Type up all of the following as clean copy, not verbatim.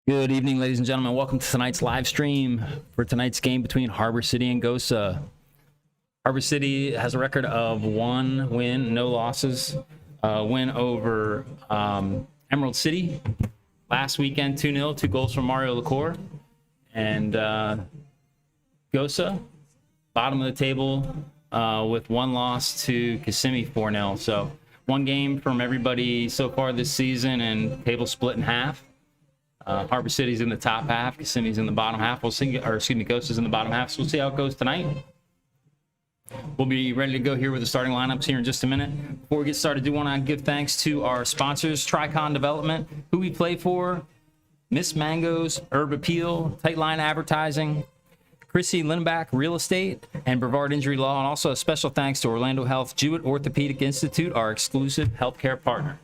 Good evening, ladies and gentlemen. Welcome to tonight's live stream for tonight's game between Harbor City and GOSA. Harbor City has a record of 1 win, no losses. Win over Emerald City last weekend, 2-0, 2 goals from Mario Lacour. And GOSA, bottom of the table with 1 loss to Kissimmee, 4-0. So 1 game from everybody so far this season, and table split in half. Harbor City's in the top half, Kissimmee's in the bottom half. GOSA's in the bottom half. So we'll see how it goes tonight. We'll be ready to go here with the starting lineups here in just a minute. Before we get started, I do want to give thanks to our sponsors, Tricon Development, who we play for, Miss Mangoes, Herb Appeal, Tightline Advertising, Chrissy Lindback Real Estate, and Brevard Injury Law. And also a special thanks to Orlando Health Jewett Orthopedic Institute, our exclusive healthcare partner.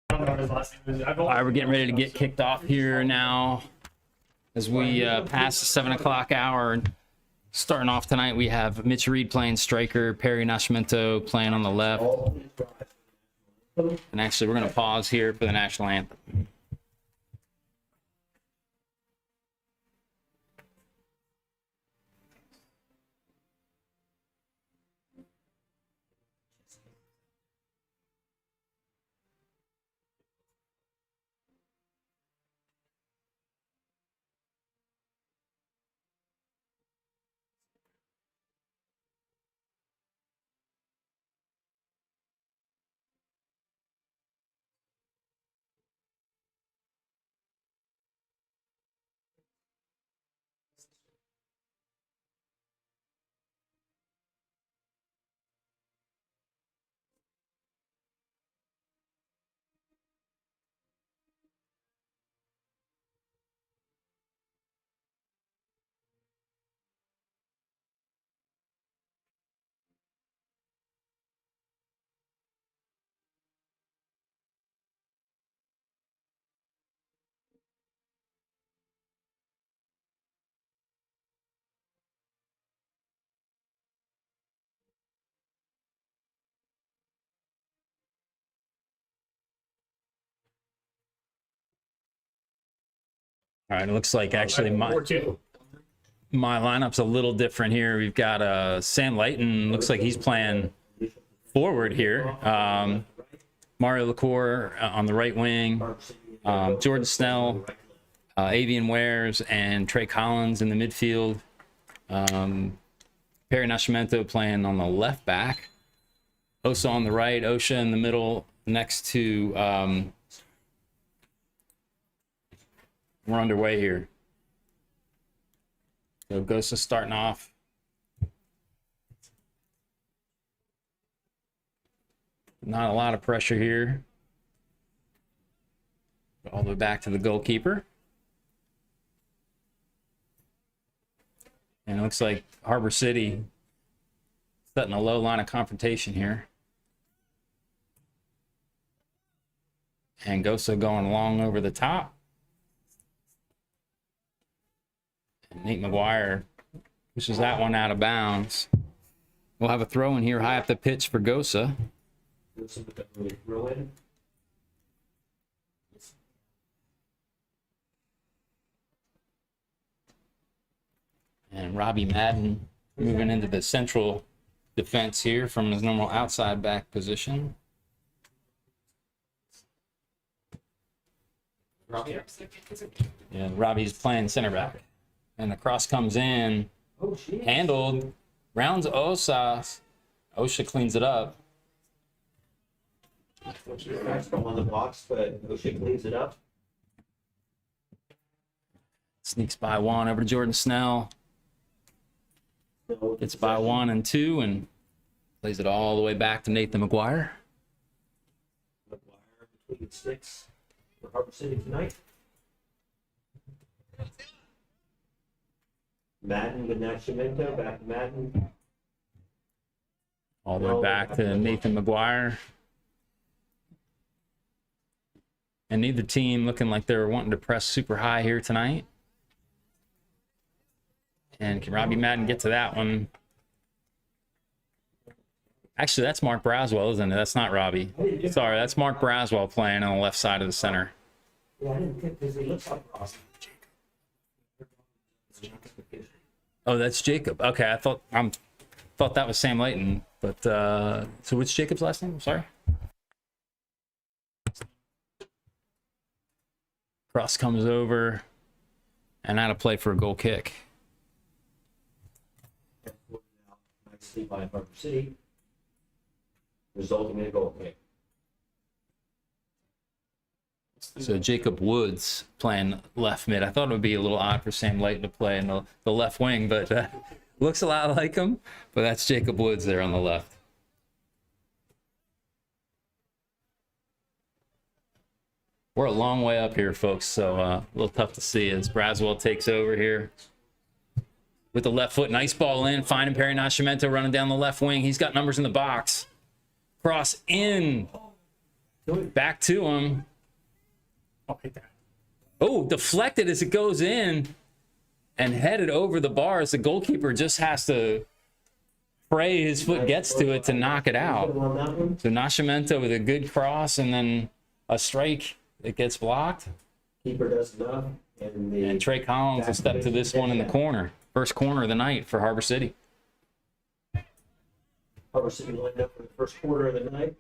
don't know what his last name is. All right, we're getting ready to get kicked off here now as we pass the 7 o'clock hour. Starting off tonight, we have Mitch Reed playing striker, Perry Nascimento playing on the left. And actually, we're going to pause here for the national anthem. All right, it looks like actually my lineup's a little different here. We've got Sam Layton, looks like he's playing forward here. Mario LaCour on the right wing. Jordan Snell, Avian Wares, and Trey Collins in the midfield. Perry Nascimento playing on the left back. Osa on the right, Osha in the middle next to... we're underway here. So GOSA starting off. Not a lot of pressure here. All the way back to the goalkeeper. And it looks like Harbor City setting a low line of confrontation here. And GOSA going long over the top. And Nate McGuire pushes that one out of bounds. We'll have a throw in here high up the pitch for GOSA. And Robbie Madden moving into the central defense here from his normal outside back position. Yeah, Robbie's playing center back. And the cross comes in, handled, rounds Osa. Osha cleans it up. On the box, but Osha cleans it up. Sneaks by one over to Jordan Snell. Gets by 1 and 2 and plays it all the way back to Nathan McGuire. McGuire between sticks for Harbor City tonight. Madden with Nascimento, back to Madden. All the way back to Nathan McGuire. And neither team looking like they're wanting to press super high here tonight. And can Robbie Madden get to that one? Actually, that's Mark Braswell, isn't it? That's not Robbie. Sorry, that's Mark Braswell playing on the left side of the center. Yeah, I didn't think because he looks like Ross. Oh, that's Jacob. Okay, I thought that was Sam Layton. But so what's Jacob's last name? I'm sorry. Cross comes over and out of play for a goal kick. Nicely by Harbor City, resulting in a goal kick. So Jacob Woods playing left mid. I thought it would be a little odd for Sam Layton to play in the left wing, but looks a lot like him. But that's Jacob Woods there on the left. We're a long way up here, folks, so a little tough to see as Braswell takes over here. With the left foot, nice ball in, finding Perry Nascimento running down the left wing. He's got numbers in the box. Cross in. Back to him. Oh, deflected as it goes in and headed over the bars. The goalkeeper just has to pray his foot gets to it to knock it out. So Nascimento with a good cross and then a strike that gets blocked. Keeper does enough. And Trey Collins will step to this one in the corner. First corner of the night for Harbor City. Harbor City lined up for the first corner of the night.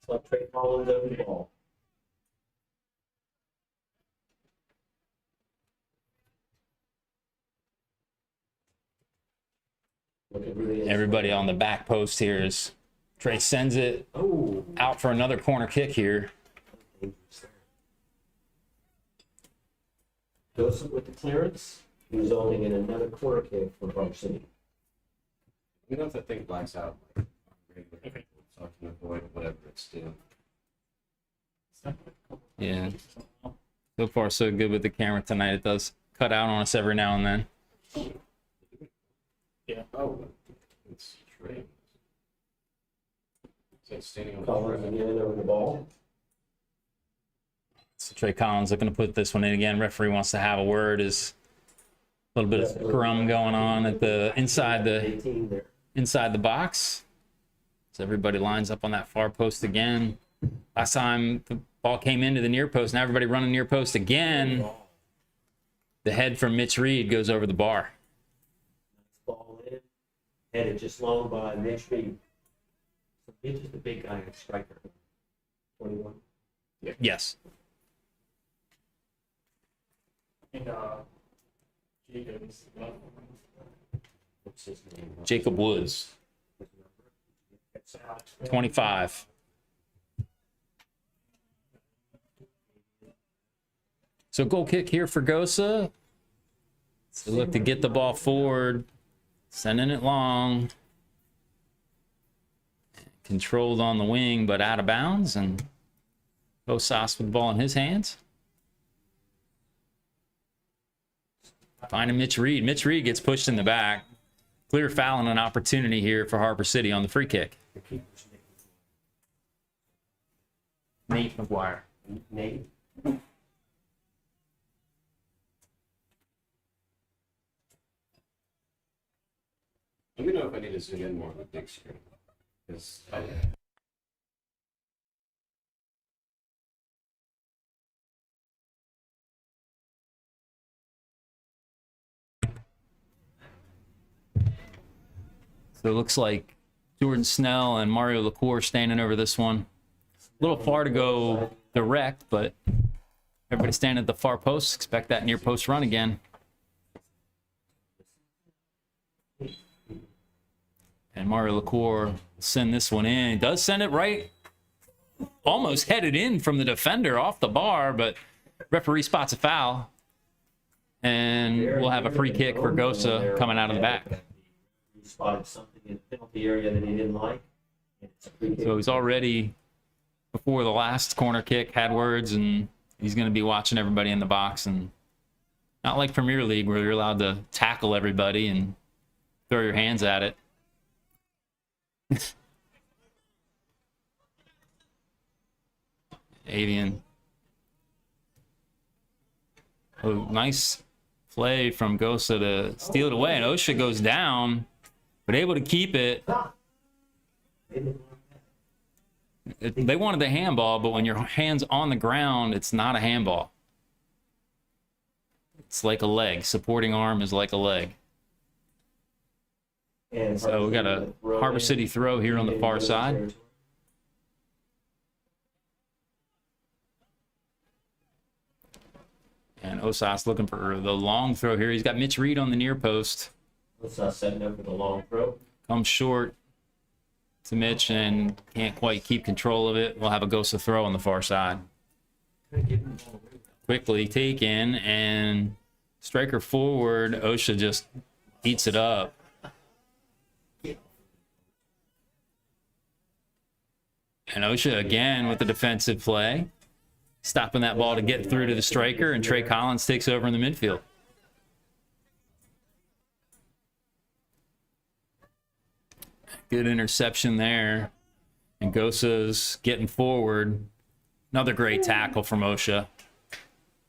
So Trey Collins over the ball. Everybody on the back post here is Trey sends it out for another corner kick here. GOSA with the clearance, resulting in another corner kick for Harbor City. You don't have to think blacks out. Okay. So I can avoid whatever it's doing. Yeah. So far, so good with the camera tonight. It does cut out on us every now and then. Yeah. Oh, it's Trey. Is that standing on Collins the again over the ball. So Trey Collins looking to put this one in again. Referee wants to have a word. Is a little bit of scrum going on at the inside the box. So everybody lines up on that far post again. Last time the ball came into the near post. Now everybody running near post again. The head from Mitch Reed goes over the bar. Ball in, headed just long by Mitch Reed. Mitch is the big guy at striker. 21. Yes. And Jacob's What's his name? Jacob Woods, 25. So goal kick here for GOSA. So look to get the ball forward, sending it long. Controlled on the wing, but out of bounds. And Bosas with the ball in his hands. Finding Mitch Reed. Mitch Reed gets pushed in the back. Clear foul and an opportunity here for Harbor City on the free kick. Nate McGuire. Nate. Let me know if I need to zoom in more on the big screen. Because So it looks like Jordan Snell and Mario LaCour standing over this one. A little far to go direct, but everybody standing at the far post. Expect that near post run again. And Mario LaCour send this one in. He does send it right, almost headed in from the defender off the bar, but referee spots a foul. And we'll have a free kick for GOSA coming out of the back. He spotted something in the penalty area that he didn't like. So he's already, before the last corner kick, had words, and he's going to be watching everybody in the box. And not like Premier League where you're allowed to tackle everybody and throw your hands at it. Avian. Oh, nice play from GOSA to steal it away, and OSHA goes down, but able to keep it. They wanted the handball, but when your hand's on the ground, it's not a handball. It's like a leg. Supporting arm is like a leg. And So we got a Harbor City throw here on the far side. And Osas looking for the long throw here. He's got Mitch Reed on the near post. Osas setting up with a long throw. Comes short to Mitch and can't quite keep control of it. We'll have a GOSA throw on the far side. Quickly taken and striker forward. OSHA just eats it up. And OSHA again with the defensive play. Stopping that ball to get through to the striker, and Trey Collins takes over in the midfield. Good interception there. And Gosa's getting forward. Another great tackle from OSHA.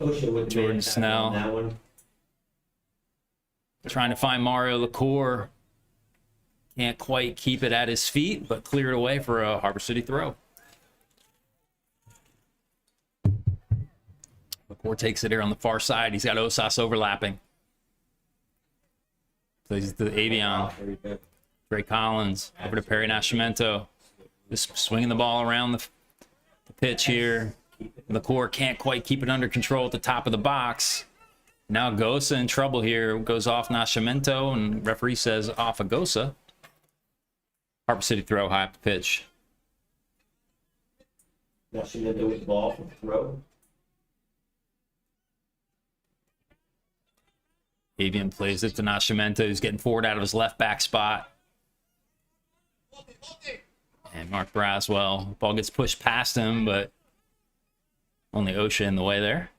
OSHA with the Jordan man tackle Snell. on that one. Trying to find Mario LaCour. Can't quite keep it at his feet, but cleared away for a Harbor City throw. LaCour takes it here on the far side. He's got Osas overlapping. Plays to Avion. Very good. Trey Collins over to Perry Nascimento. Just swinging the ball around the pitch here. LaCour can't quite keep it under control at the top of the box. Now Gosa in trouble here. Goes off Nascimento, and referee says off of Gosa. Harbor City throw high up the pitch. Now she did with the ball from the throw. Avian plays it to Nascimento, who's getting forward out of his left back spot. And Mark Braswell, ball gets pushed past him, but only OSHA in the way there.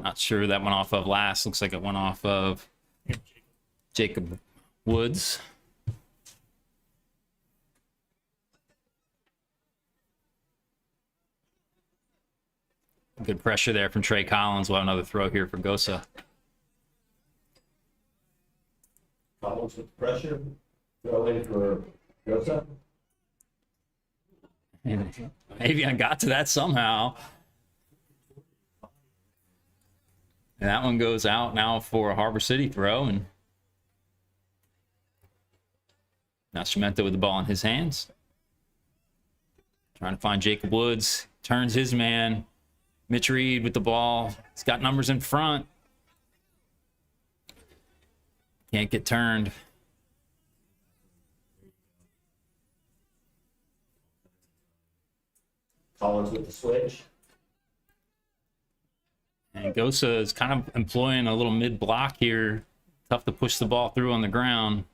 Not sure who that went off of last. Looks like it went off of Jacob Woods. Good pressure there from Trey Collins. We'll have another throw here for Gosa. Collins with the pressure. Throw in for Gosa. And Avion got to that somehow. And that one goes out now for a Harbor City throw. And Nascimento with the ball in his hands. Trying to find Jacob Woods. Turns his man. Mitch Reed with the ball. He's got numbers in front. Can't get turned. Collins with the switch. And Gosa is kind of employing a little mid-block here. Tough to push the ball through on the ground.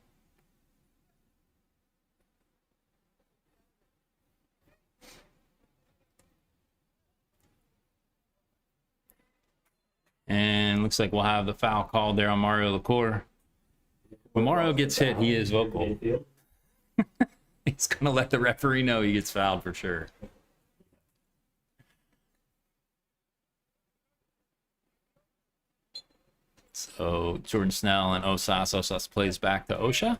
And looks like we'll have the foul called there on Mario LaCour. When Mario gets hit, he is vocal. Midfield. He's going to let the referee know he gets fouled for sure. So Jordan Snell and Osas. Osas plays back to OSHA.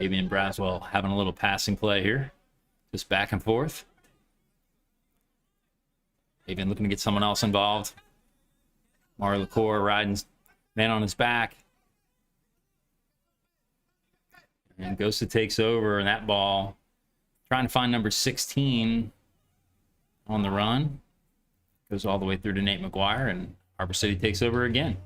Avian Braswell having a little passing play here. Just back and forth. Avian looking to get someone else involved. Mario LaCour riding man on his back. And Gosa takes over, and that ball trying to find number 16 on the run. Goes all the way through to Nate McGuire, and Harbor City takes over again.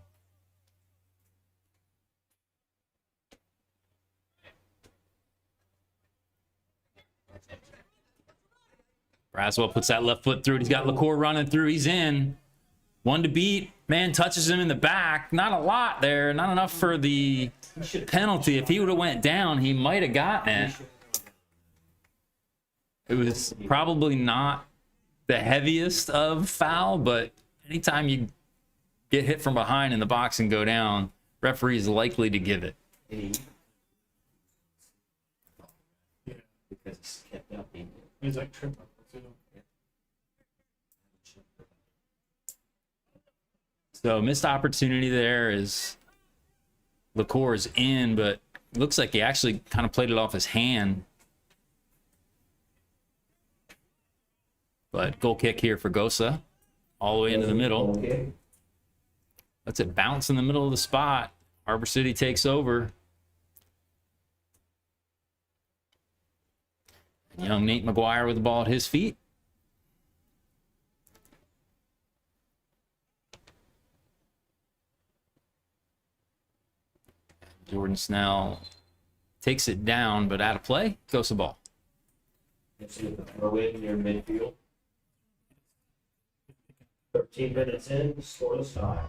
Braswell puts that left foot through it. He's got LaCour running through. He's in. One to beat. Man touches him in the back. Not a lot there. Not enough for the penalty. If he would have went down, he might have gotten it. It was probably not the heaviest of foul, but anytime you get hit from behind in the box and go down, referee is likely to give it. Yeah. Because He's kept up. he's like tripping. Too. So missed opportunity there is LaCour is in, but it looks like he actually kind of played it off his hand. But goal kick here for Gosa, all the way into the middle. Okay. Lets it bounce in the middle of the spot. Harbor City takes over. And young Nate McGuire with the ball at his feet. Jordan Snell takes it down, but out of play. Goes the ball. Let's see if the throw in near midfield. 13 minutes in, scoreless tie.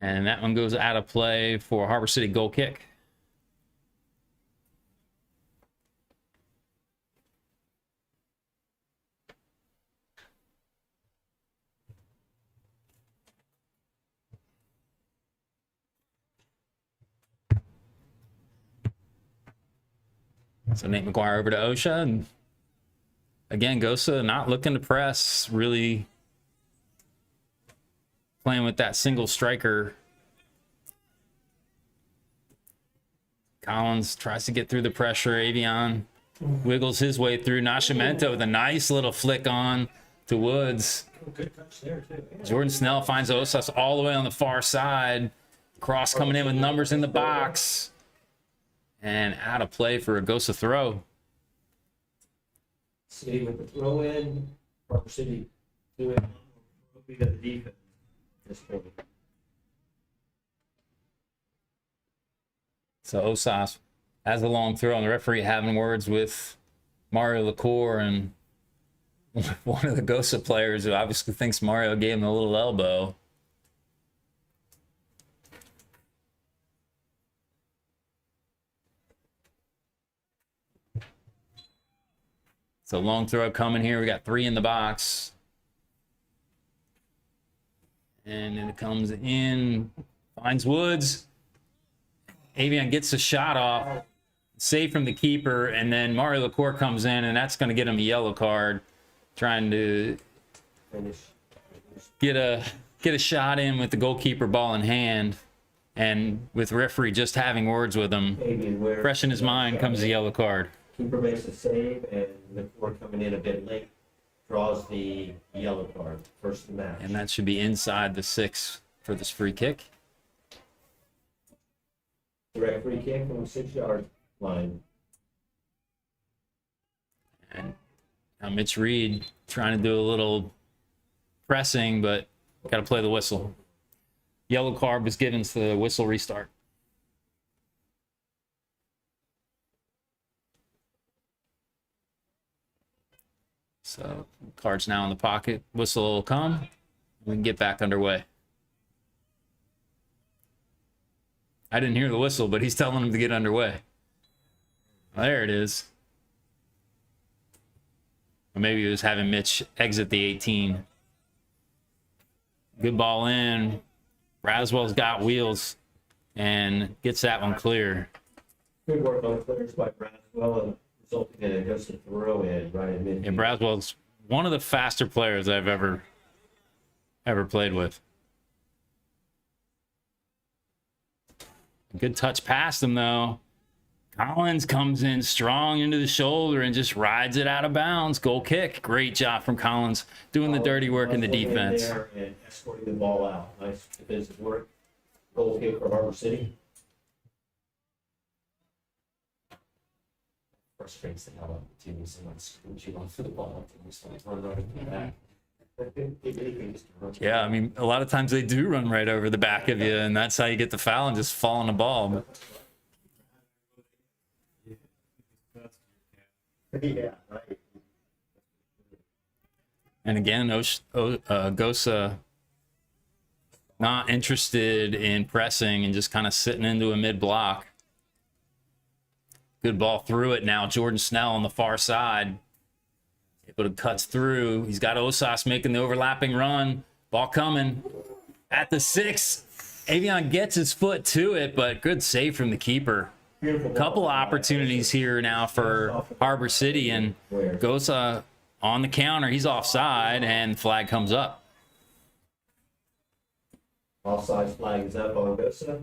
And that one goes out of play for Harbor City goal kick. So Nate McGuire over to OSHA. And again, GOSA not looking to press, really playing with that single striker. Collins tries to get through the pressure. Avion wiggles his way through. Nascimento with a nice little flick on to Woods. Good touch there, too. Yeah. Jordan Snell finds Osas all the way on the far side. Cross coming in with numbers in the box. And out of play for a GOSA throw. City with the throw in. Harbor City doing we got the defense at this point. So Osas has a long throw, and the referee having words with Mario LaCour and one of the GOSA players who obviously thinks Mario gave him a little elbow. So long throw coming here. We got 3 in the box. And then it comes in, finds Woods. Avion gets the shot off, saved from the keeper, and then Mario LaCour comes in, and that's going to get him a yellow card, trying to Finish. get a shot in with the goalkeeper ball in hand, and with referee just having words with him, Maybe where fresh in his mind comes the yellow card. keeper makes a save, and the court coming in a bit late draws the yellow card. First of the match. And that should be inside the 6 for this free kick. Direct free kick from the 6-yard line. And now Mitch Reed trying to do a little pressing, but got to play the whistle. Yellow card was given to the whistle restart. So card's now in the pocket. Whistle will come. We can get back underway. I didn't hear the whistle, but he's telling him to get underway. There it is. Or maybe he was having Mitch exit the 18. Good ball in. Braswell's got wheels and gets that one clear. Good work on clearance by Braswell and resulting in a GOSA throw in right in midfield. And Braswell's one of the faster players I've ever played with. Good touch past him, though. Collins comes in strong into the shoulder and just rides it out of bounds. Goal kick. Great job from Collins doing the dirty work in the defense. There and escorting the ball out. Nice defensive work. Goal kick for Harbor City. Frustrates the hell out of the team when someone screws you off the ball. And just like run right into the back. Yeah, I mean, a lot of times they do run right over the back of you, and that's how you get the foul and just fall on the ball. Yeah, right. And again, GOSA not interested in pressing and just kind of sitting into a mid-block. Good ball through it now. Jordan Snell on the far side. But it cuts through. He's got Osas making the overlapping run. Ball coming at the 6. Avion gets his foot to it, but good save from the keeper. Couple opportunities here now for Harbor City, and GOSA on the counter. He's offside, and the flag comes up. Offside flag is up on GOSA.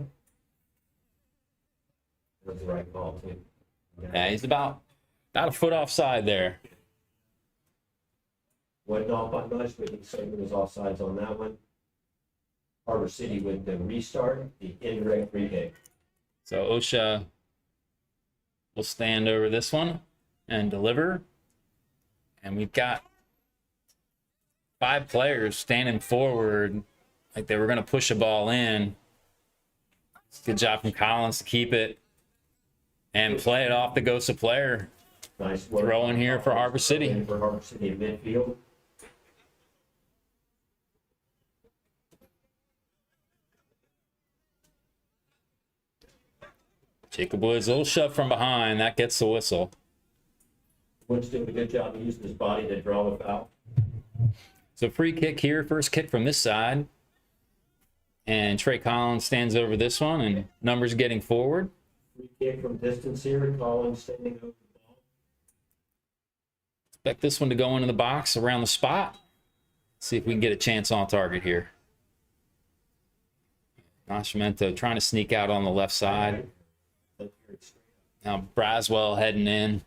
That's the right call, too. Yeah, he's about a foot offside there. Went off by much, but he said there was offsides on that one. Harbor City with the restart, the indirect free kick. So OSHA will stand over this one and deliver. And we've got 5 players standing forward like they were going to push a ball in. Good job from Collins to keep it and play it off the GOSA player. Nice work. Throw in here for Harbor City. For Harbor City in midfield. Jacob Woods, a little shove from behind. That gets the whistle. Woods doing a good job of using his body to draw the foul. So free kick here, first kick from this side. And Trey Collins stands over this one, and numbers getting forward. Free kick from distance here, Collins standing over the ball. Expect this one to go into the box around the spot. See if we can get a chance on target here. Nascimento trying to sneak out on the left side. Now Braswell heading in,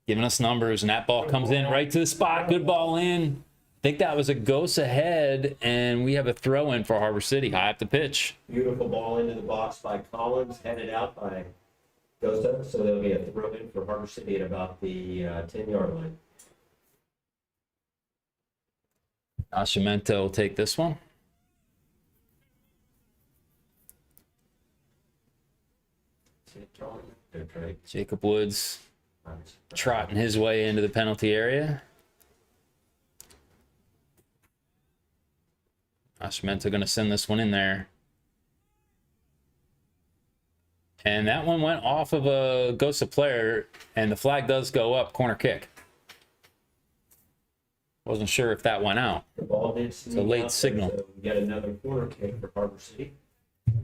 giving us numbers, and that ball comes in right to the spot. Good ball in. I think that was a GOSA head, and we have a throw in for Harbor City, high up the pitch. Beautiful ball into the box by Collins, headed out by GOSA. So there'll be a throw in for Harbor City at about the 10-yard line. Nascimento will take this one. Jacob Woods trotting his way into the penalty area. Nascimento going to send this one in there. And that one went off of a GOSA player, and the flag does go up, corner kick. Wasn't sure if that went out. The ball did sneak It's a late out, signal. So we get another corner kick for Harbor City.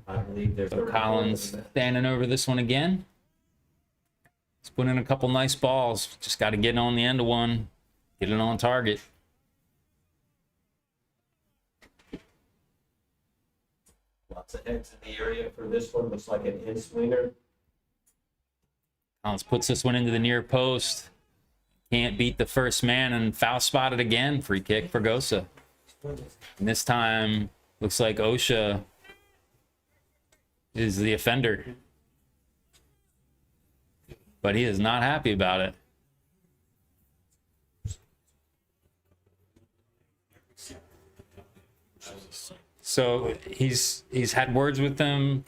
I believe there's So Collins standing over this one again. He's put in a couple nice balls. Just got to get on the end of one. Get it on target. Lots of heads in the area for this one. Looks like an in-swinger. Collins puts this one into the near post. Can't beat the first man, and foul spotted again. Free kick for GOSA. And this time, looks like OSHA is the offender. But he is not happy about it. So he's had words with them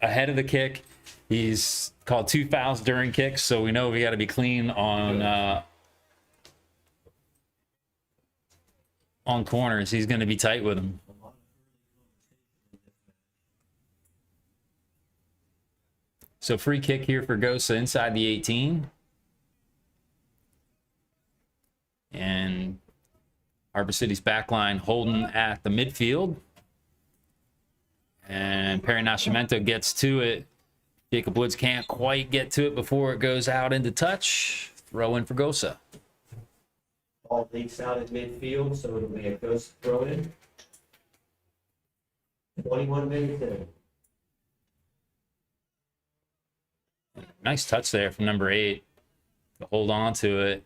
ahead of the kick. He's called 2 fouls during kicks, so we know we got to be clean on corners. He's going to be tight with him. So free kick here for GOSA inside the 18. And Harbor City's back line holding at the midfield. And Perry Nascimento gets to it. Jacob Woods can't quite get to it before it goes out into touch. Throw in for GOSA. Ball leaks out at midfield, so it'll be a GOSA throw in. 21 minutes in. Nice touch there from number 8 to hold on to it.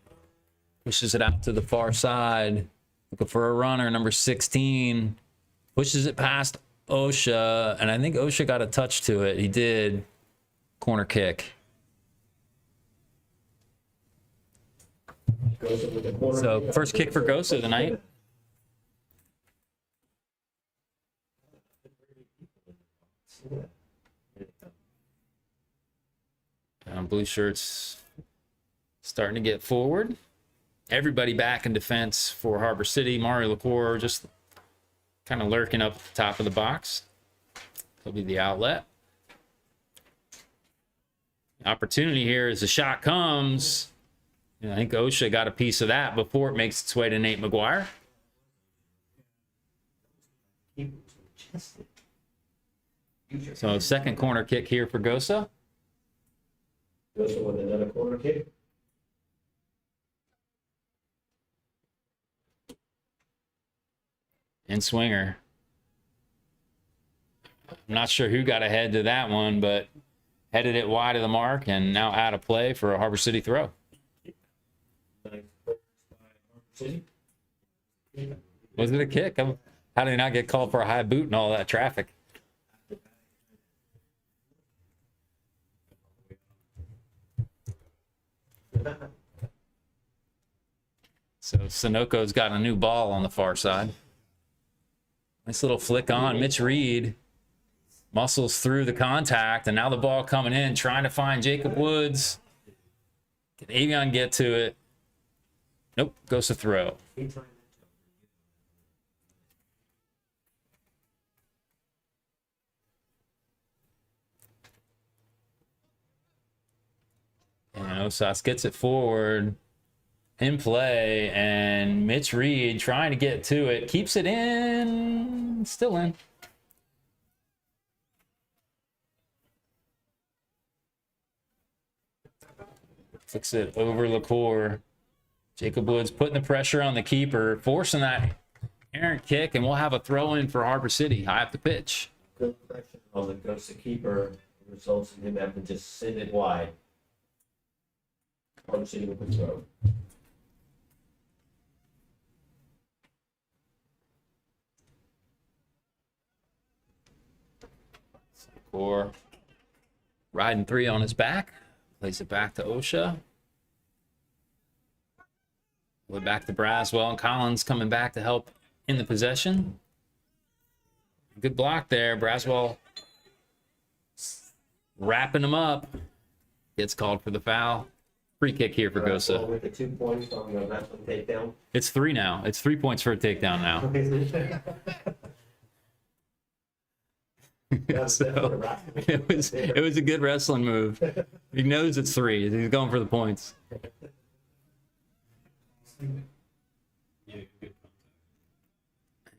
Pushes it out to the far side. Looking for a runner, number 16. Pushes it past OSHA, and I think OSHA got a touch to it. He did. Corner kick. GOSA with the corner So kick. first kick for GOSA tonight. Blue shirts starting to get forward. Everybody back in defense for Harbor City. Mario LaCour just kind of lurking up at the top of the box. He'll be the outlet. The opportunity here as the shot comes. I think OSHA got a piece of that before it makes its way to Nate McGuire. So second corner kick here for GOSA. GOSA with another corner kick. And swinger. I'm not sure who got ahead to that one, but headed it wide of the mark and now out of play for a Harbor City throw. Was it a kick? How did he not get called for a high boot and all that traffic? So Sunoco's got a new ball on the far side. Nice little flick on. Mitch Reed muscles through the contact, and now the ball coming in, trying to find Jacob Woods. Can Avion get to it? Nope, goes to throw. Osas gets it forward in play, and Mitch Reed trying to get to it, keeps it in, still in. Flicks it over LaCour. Jacob Woods putting the pressure on the keeper, forcing that errant kick, and we'll have a throw in for Harbor City, high up the pitch. Good pressure on the GOSA keeper results in him having to just send it wide. Harbor City with the throw. LaCour riding 3 on his back. Plays it back to Osha. Way back to Braswell, and Collins coming back to help in the possession. Good block there. Braswell wrapping him up. Gets called for the foul. Free kick here for Gosa. With the 2 points on the wrestling takedown. It's 3 now. It's 3 points for a takedown now. So it was a good wrestling move. He knows it's 3. He's going for the points.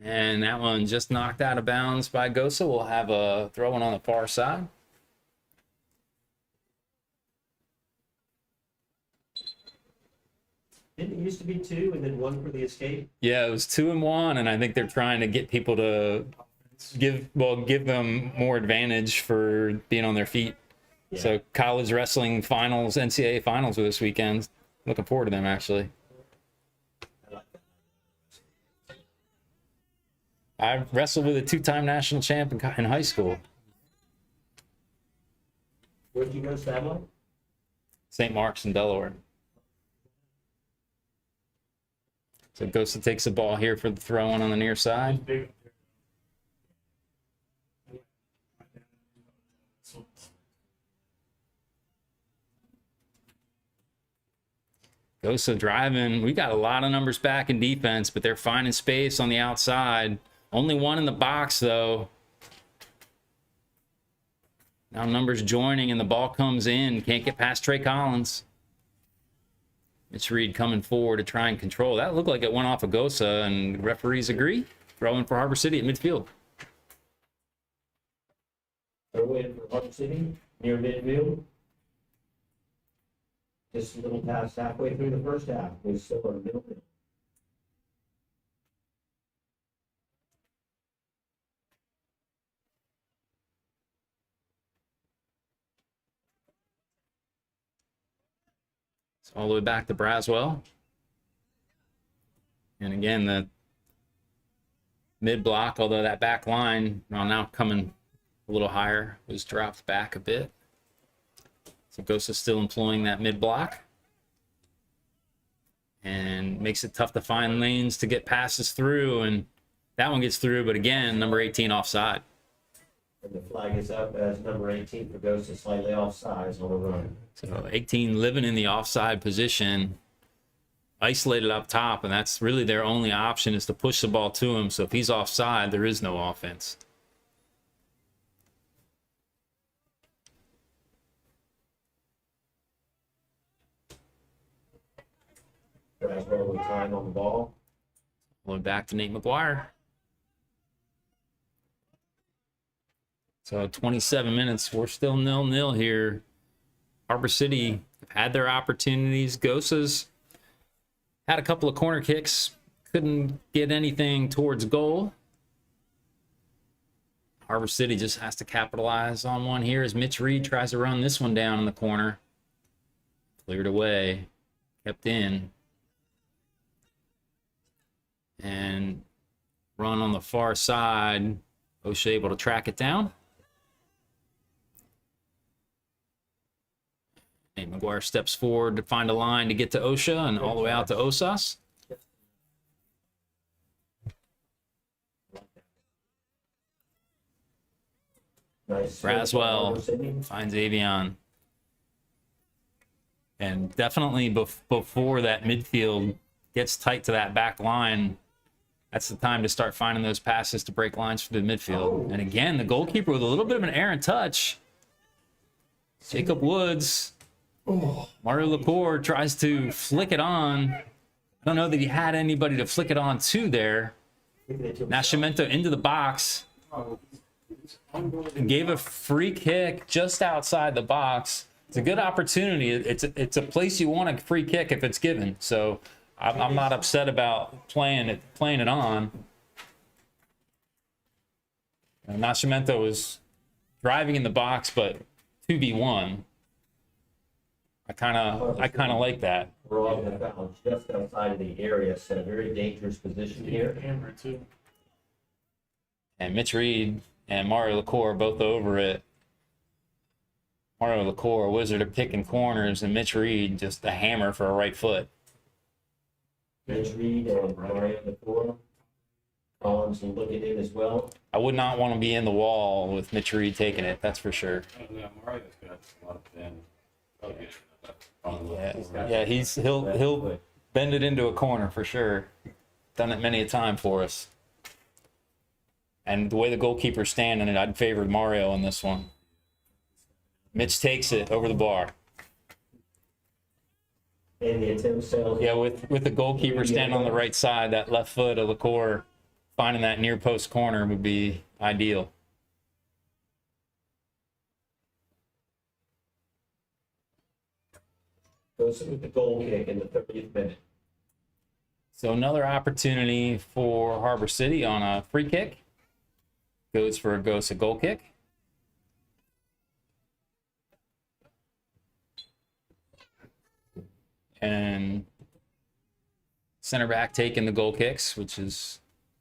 And that one just knocked out of bounds by Gosa. We'll have a throw in on the far side. Didn't it used to be 2 and then 1 for the escape? Yeah, it was 2 and 1, and I think they're trying to get people to give them more advantage for being on their feet. Yeah. So college wrestling finals, NCAA finals this weekend. Looking forward to them, actually. I wrestled with a 2-time national champ in high school. Where'd you go, Savile? St. Mark's in Delaware. So Gosa takes the ball here for the throw in on the near side. Big. Gosa driving. We got a lot of numbers back in defense, but they're finding space on the outside. Only 1 in the box, though. Now numbers joining, and the ball comes in. Can't get past Trey Collins. Mitch Reed coming forward to try and control. That looked like it went off of Gosa, and referees agree. Throwing for Harbor City at midfield. Throw in for Harbor City, near midfield. Just a little past halfway through the first half. We're still in the middle. It's all the way back to Braswell. And again, the mid block, although that back line, now coming a little higher, was dropped back a bit. So Gosa still employing that mid block. And makes it tough to find lanes to get passes through. And that one gets through, but again, number 18 offside. And the flag is up as number 18 for Gosa, slightly offside on the run. So 18 living in the offside position, isolated up top, and that's really their only option is to push the ball to him. So if he's offside, there is no offense. Braswell with time on the ball. Going back to Nate McGuire. So 27 minutes, we're still 0-0 here. Harbor City had their opportunities. Gosa's had a couple of corner kicks, couldn't get anything towards goal. Harbor City just has to capitalize on one here as Mitch Reed tries to run this one down in the corner. Cleared away, kept in. And run on the far side. O'Shea able to track it down. Nate McGuire steps forward to find a line to get to Osha and all the way out to Osas. Nice. Braswell finds Avion. And definitely before that midfield gets tight to that back line, that's the time to start finding those passes to break lines for the midfield. And again, the goalkeeper with a little bit of an errant touch. Jacob Woods Mario LaCour tries to flick it on. I don't know that he had anybody to flick it on to there. Nascimento into the box. Gave a free kick just outside the box. It's a good opportunity. It's a place you want a free kick if it's given. So I'm not upset about playing it on. Nascimento was driving in the box, but 2v1. I kind of like that. We're all gonna foul just outside of the area, so a very dangerous position here. Hammer too. And Mitch Reed and Mario LaCour both over it. Mario LaCour, a wizard of picking corners, and Mitch Reed just a hammer for a right foot. Mitch Reed and Mario LaCour. Collins looking in as well. I would not want to be in the wall with Mitch Reed taking it, that's for sure. Yeah, Mario's got a lot of thin. Yeah, he'll bend it into a corner for sure. Done it many a time for us. And the way the goalkeeper's standing, I'd favor Mario on this one. Mitch takes it over the bar. And the attempt sails. Yeah, with the goalkeeper standing on the right side, that left foot of LaCour finding that near post corner would be ideal. Goes with the goal kick in the 30th minute. So another opportunity for Harbor City on a free kick. Goes for a GOSA goal kick. And center back taking the goal kicks, which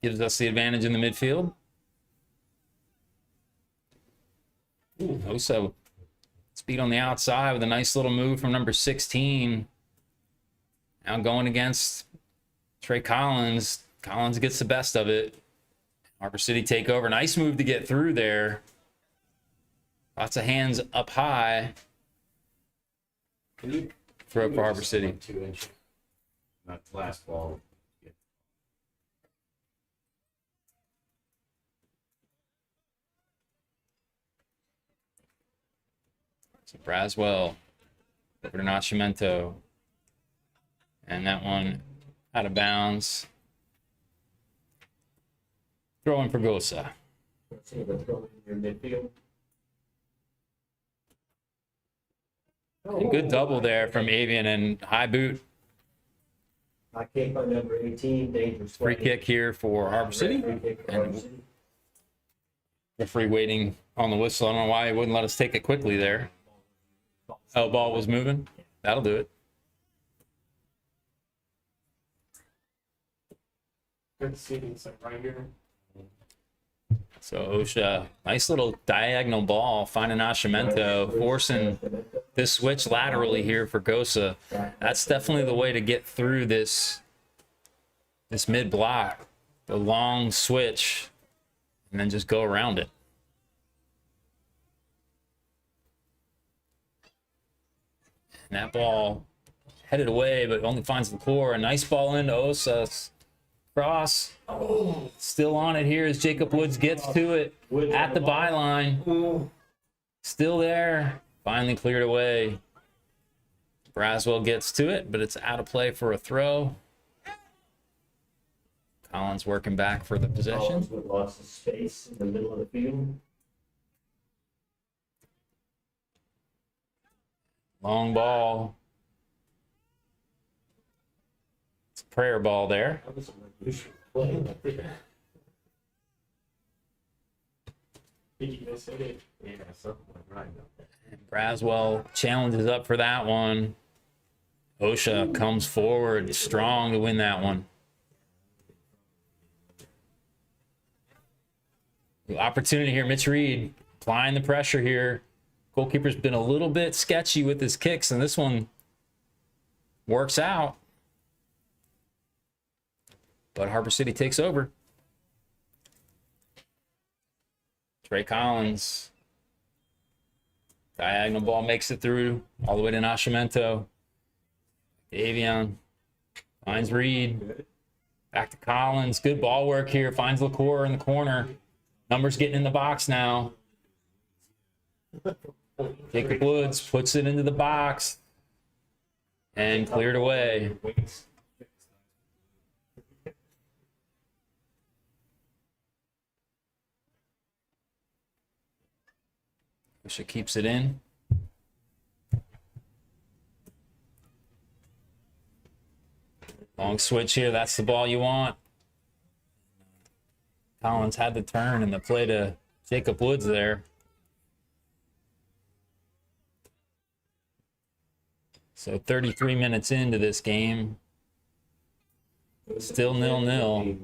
gives us the advantage in the midfield. Also, speed on the outside with a nice little move from number 16. Now going against Trey Collins. Collins gets the best of it. Harbor City take over. Nice move to get through there. Lots of hands up high. Can you Throw for Harbor City. 2 inches? That last ball. So Braswell over to Nascimento. And that one out of bounds. Throwing for GOSA. Let's see the throw in your midfield. And good double there from Avian and high boot. High kick by number 18, dangerous Free play. kick here for Harbor City. Free kick for Harbor City. Referee waiting on the whistle. I don't know why he wouldn't let us take it quickly there. Oh, ball was moving. That'll do it. Good seating, so right here. So OSHA, nice little diagonal ball, finding Nascimento, forcing this switch laterally here for GOSA. That's definitely the way to get through this mid block. The long switch, and then just go around it. And that ball headed away, but only finds the core. A nice ball into Osa. Cross. Oh, still on it here as Jacob Woods gets to it at the byline. Still there. Finally cleared away. Braswell gets to it, but it's out of play for a throw. Collins working back for the possession. Collins with lots of space in the middle of the field. Long ball. It's a prayer ball there. That was an unusual play. Did you miss it? Yeah, something like right. Braswell challenges up for that one. OSHA comes forward strong to win that one. The opportunity here, Mitch Reed applying the pressure here. Goalkeeper's been a little bit sketchy with his kicks, and this one works out. But Harbor City takes over. Trey Collins. Diagonal ball makes it through all the way to Nascimento. Avion finds Reed. Back to Collins. Good ball work here. Finds LaCour in the corner. Numbers getting in the box now. Jacob Woods puts it into the box. And cleared away. Wish it keeps it in. Long switch here. That's the ball you want. Collins had the turn and the play to Jacob Woods there. So 33 minutes into this game. Still 0-0.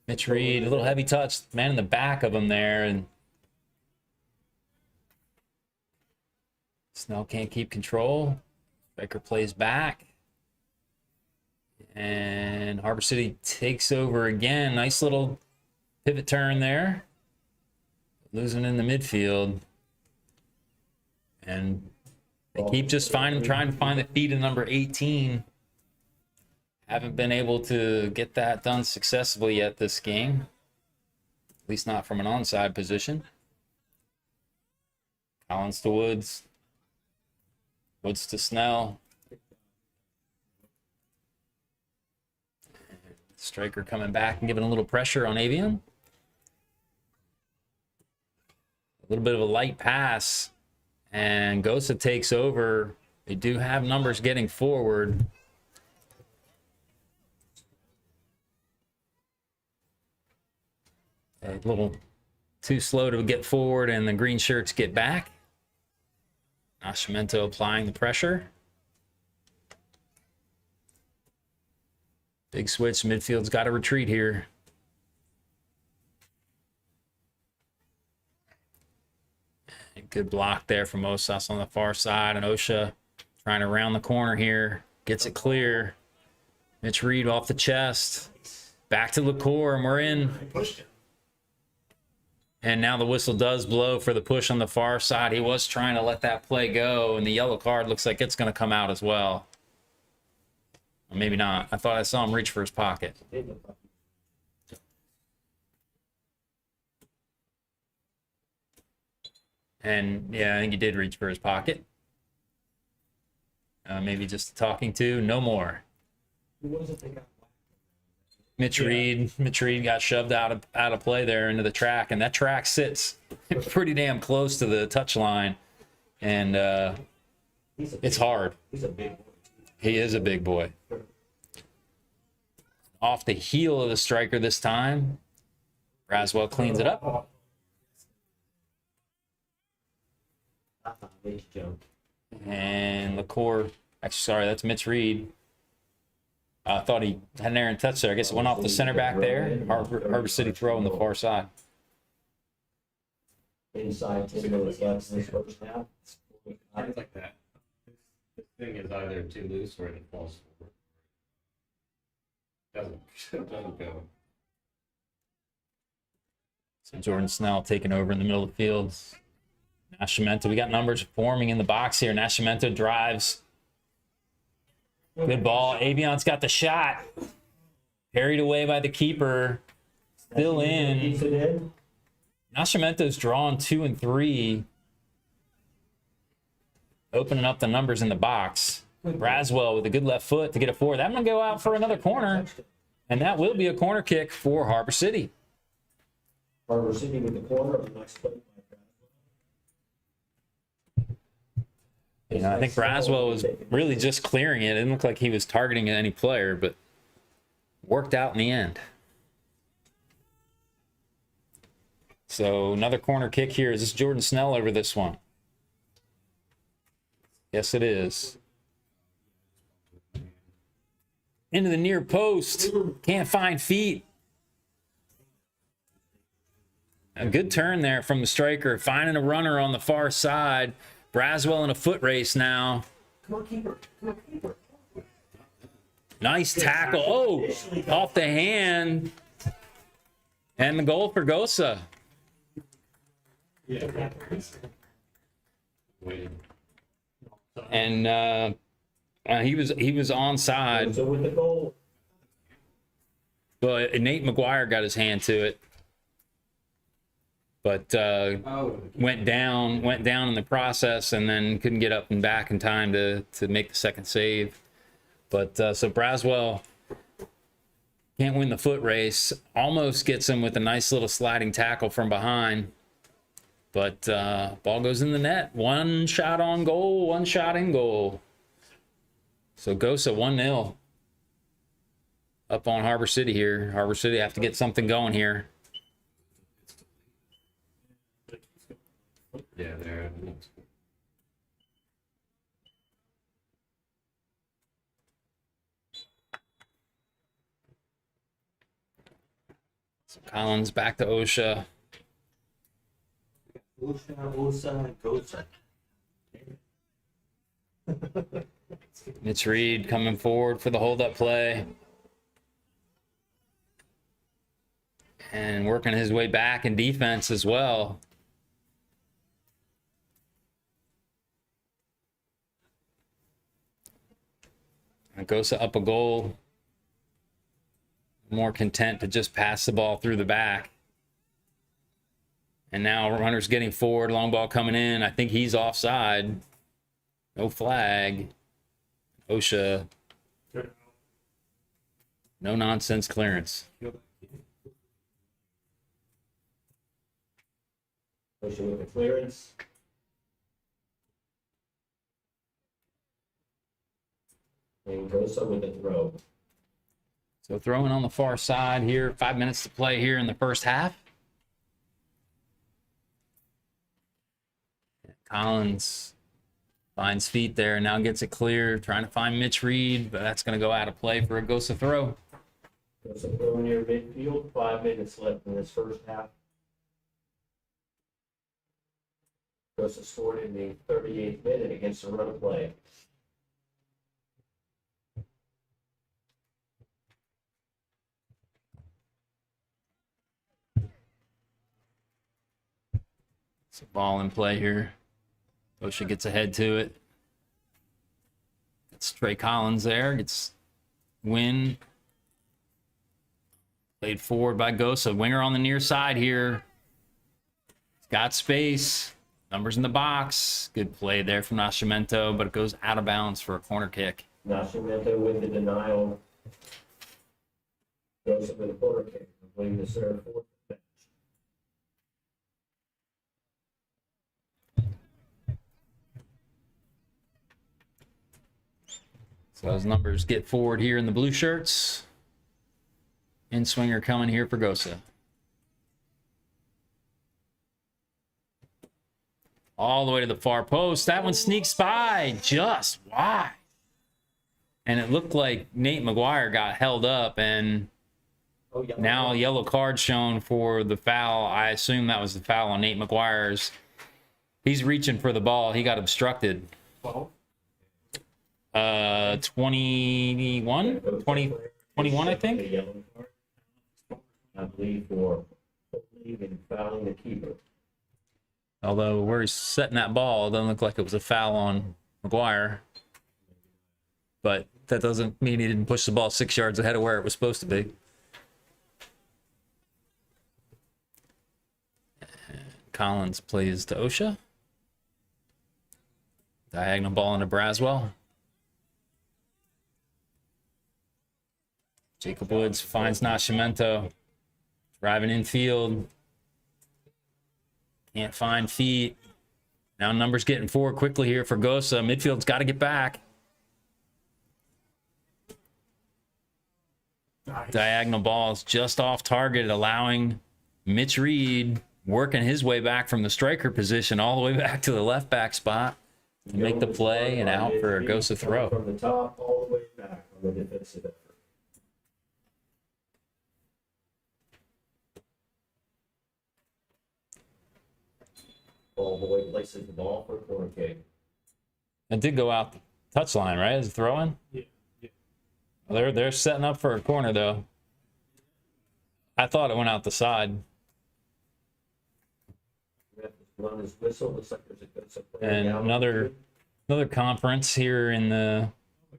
Mitch Reed, a little heavy touch. Man in the back of him there. And Snell can't keep control. Striker plays back. And Harbor City takes over again. Nice little pivot turn there. Losing in the midfield. And they keep just trying to find the feet of number 18. Haven't been able to get that done successfully yet this game. At least not from an onside position. Collins to Woods. Woods to Snell. Striker coming back and giving a little pressure on Avian. A little bit of a light pass. And GOSA takes over. They do have numbers getting forward. A little too slow to get forward, and the green shirts get back. Nascimento applying the pressure. Big switch. Midfield's got to retreat here. Good block there from Osas on the far side. And Osha trying to round the corner here. Gets it clear. Mitch Reed off the chest. Back to LaCour, and we're in. And now the whistle does blow for the push on the far side. He was trying to let that play go, and the yellow card looks like it's going to come out as well. Or maybe not. I thought I saw him reach for his pocket. And yeah, I think he did reach for his pocket. Maybe just talking to, no more. Mitch Reed got shoved out of play there into the track, and that track sits pretty damn close to the touch line, and it's hard. He's a big boy. He is a big boy. Off the heel of the striker this time. Braswell cleans it up. And LaCour, actually, sorry, that's Mitch Reed. I thought he had an errant touch there. I guess it went off the center back there. Harbor City throw on the far side. Inside 10 minutes left in this first half. Things like that. This thing is either too loose or it falls forward. Doesn't go. So Jordan Snell taking over in the middle of the field. Nascimento, we got numbers forming in the box here. Nascimento drives. Good ball. Avion's got the shot. Carried away by the keeper. Still in. Nascimento's drawn 2 and 3. Opening up the numbers in the box. Braswell with a good left foot to get it forward. That one go out for another corner. And that will be a corner kick for Harbor City. Harbor City with the corner of the next play. You know, I think Braswell was really just clearing it. It didn't look like he was targeting any player, but worked out in the end. So another corner kick here. Is this Jordan Snell over this one? Yes, it is. Into the near post. Can't find feet. A good turn there from the striker. Finding a runner on the far side. Braswell in a foot race now. Come on, keeper. Come on, keeper. Nice tackle. Oh, off the hand. And the goal for GOSA. Yeah. Waiting. And he was onside. So with the goal. But Nate McGuire got his hand to it. but went down in the process and then couldn't get up and back in time to make the second save. But so Braswell can't win the foot race. Almost gets him with a nice little sliding tackle from behind. But ball goes in the net. One shot on goal, one shot in goal. So GOSA 1-0 up on Harbor City here. Harbor City have to get something going here. Yeah, they're. So Collins back to OSHA. Osa, GOSA. Mitch Reed coming forward for the hold-up play. And working his way back in defense as well. And GOSA up a goal. More content to just pass the ball through the back. And now runner's getting forward, long ball coming in. I think he's offside. No flag. OSHA. No nonsense clearance. OSHA with the clearance. And GOSA with the throw. So throwing on the far side here. 5 minutes to play here in the first half. Collins finds feet there, now gets it clear, trying to find Mitch Reed, but that's going to go out of play for a GOSA throw. GOSA throw near midfield. 5 minutes left in this first half. GOSA scored in the 38th minute against the run play. It's a ball in play here. OSHA gets ahead to it. It's Trey Collins there. Gets win. Played forward by GOSA. Winger on the near side here. Got space. Numbers in the box. Good play there from Nascimento, but it goes out of bounds for a corner kick. Nascimento with the denial. GOSA with a corner kick. Completing the serve for. So those numbers get forward here in the blue shirts. In-swinger coming here for GOSA. All the way to the far post. That one sneaks by just wide. And it looked like Nate McGuire got held up, and now a yellow card shown for the foul. I assume that was the foul on Nate McGuire's. He's reaching for the ball. He got obstructed. 21? 21, I think. I believe for even fouling the keeper. Although where he's setting that ball, it doesn't look like it was a foul on McGuire. But that doesn't mean he didn't push the ball 6 yards ahead of where it was supposed to be. And Collins plays to OSHA. Diagonal ball into Braswell. Jacob Woods finds Nascimento. Driving infield. Can't find feet. Now numbers getting forward quickly here for GOSA. Midfield's got to get back. Nice. Diagonal balls just off target, allowing Mitch Reed working his way back from the striker position all the way back to the left back spot to make the play and out for a GOSA throw. From the top all the way back on the defensive effort. Ball boy places the ball for a corner kick. It did go out the touchline, right? As a throw-in? Yeah. They're setting up for a corner, though. I thought it went out the side. Ref has blown his whistle. Looks like there's a GOSA player And down. another conference here in the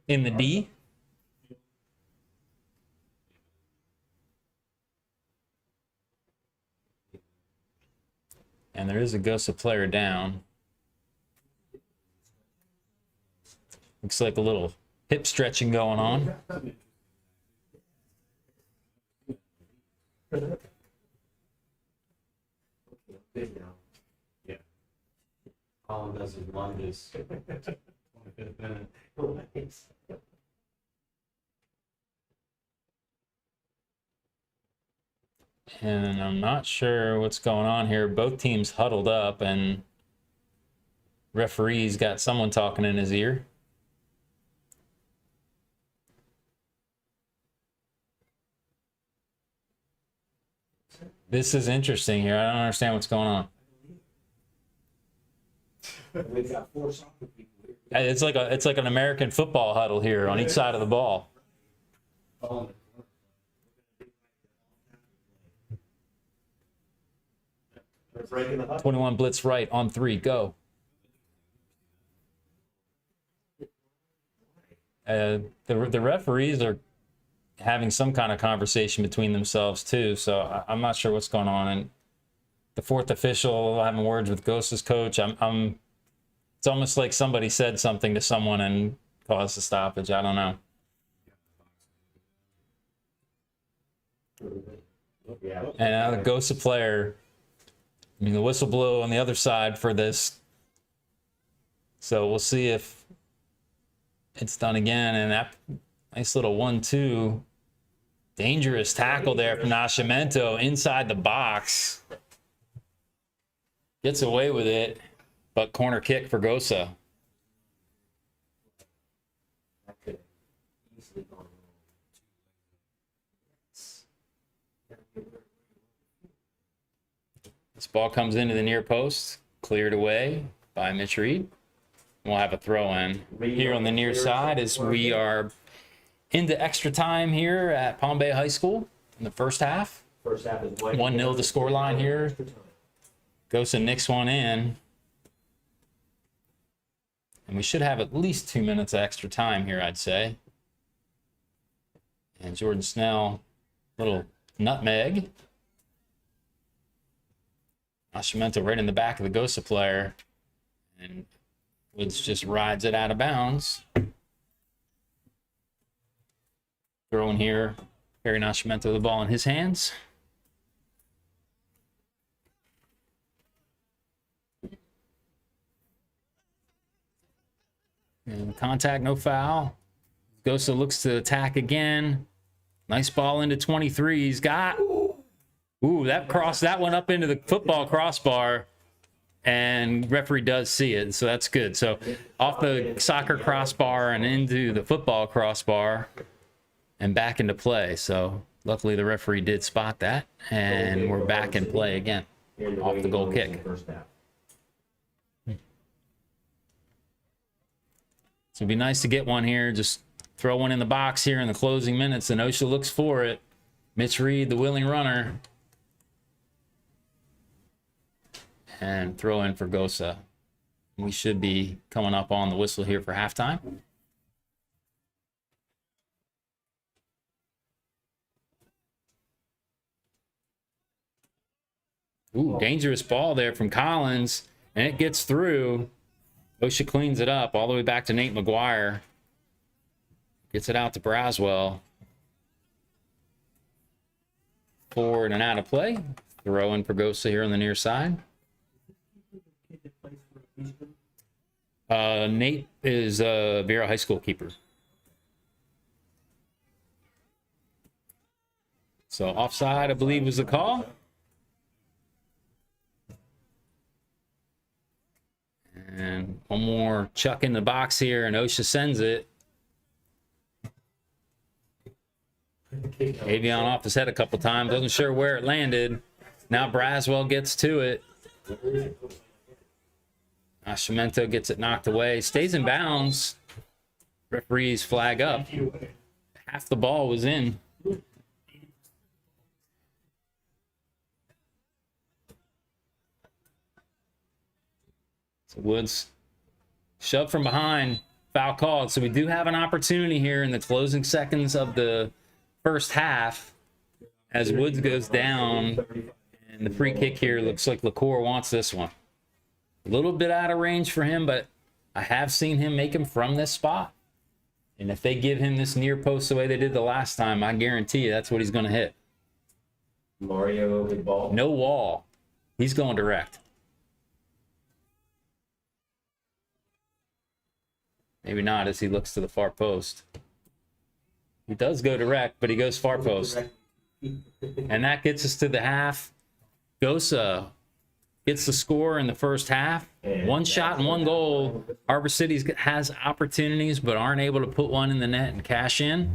D. And there is a GOSA player down. Looks like a little hip stretching going on. Good now. Yeah. Colin does his lunges. 25th minute. And I'm not sure what's going on here. Both teams huddled up, and referee's got someone talking in his ear. This is interesting here. I don't understand what's going on. We've got 4 soccer people here. It's like an American football huddle here on each side of the ball. They're breaking the huddle. 21 blitz right on 3, go. The referees are having some kind of conversation between themselves too, so I'm not sure what's going on. And the 4th official having words with GOSA's coach. It's almost like somebody said something to someone and caused a stoppage. I don't know. Yeah. And now the GOSA player, I mean, the whistle blew on the other side for this. So we'll see if it's done again. And that nice little 1-2. Dangerous tackle there from Nascimento inside the box. Gets away with it, but corner kick for GOSA. That could easily gone wrong. This ball comes into the near post, cleared away by Mitch Reed. We'll have a throw in here on the near side as we are into extra time here at Palm Bay High School in the first half. First half is 1-0 the score line here. GOSA nicks one in. And we should have at least 2 minutes of extra time here, I'd say. And Jordan Snell, little nutmeg. Nascimento right in the back of the GOSA player. And Woods just rides it out of bounds. Throw in here. Perry Nascimento the ball in his hands. And contact, no foul. GOSA looks to attack again. Nice ball into 23. He's got. Ooh, that one up into the football crossbar. And referee does see it, so that's good. So off the soccer crossbar and into the football crossbar and back into play. So luckily the referee did spot that, and we're back in play again off the goal kick. So it'd be nice to get one here. Just throw one in the box here in the closing minutes, and OSHA looks for it. Mitch Reed, the willing runner. And throw in for GOSA. We should be coming up on the whistle here for halftime. Ooh, dangerous ball there from Collins, and it gets through. OSHA cleans it up all the way back to Nate McGuire. Gets it out to Braswell. Forward and out of play. Throw in for GOSA here on the near side. Nate is a Vera High School keeper. So offside, I believe, was the call. And one more chuck in the box here, and OSHA sends it. Avion off his head a couple times. Wasn't sure where it landed. Now Braswell gets to it. Nascimento gets it knocked away. Stays in bounds. Referees flag up. Half the ball was in. So Woods shoved from behind. Foul called. So we do have an opportunity here in the closing seconds of the first half as Woods goes down And the free kick here looks like LaCour wants this one. A little bit out of range for him, but I have seen him make him from this spot. And if they give him this near post the way they did the last time, I guarantee you that's what he's going to hit. Mario with ball. No wall. He's going direct. Maybe not as he looks to the far post. He does go direct, but he goes far post. And that gets us to the half. GOSA gets the score in the first half. One shot and one goal. Harbor City has opportunities, but aren't able to put one in the net and cash in.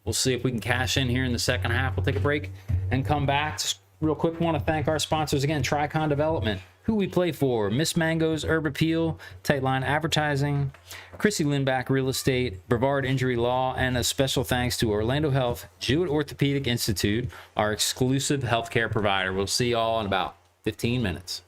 We'll see if we can cash in here in the second half. We'll take a break and come back. Just real quick, want to thank our sponsors again, Tricon Development, who we play for, Miss Mango's Herb Appeal, Tightline Advertising, Chrissy Lindback Real Estate, Brevard Injury Law, and a special thanks to Orlando Health, Jewett Orthopedic Institute, our exclusive healthcare provider. We'll see you all in about 15 minutes.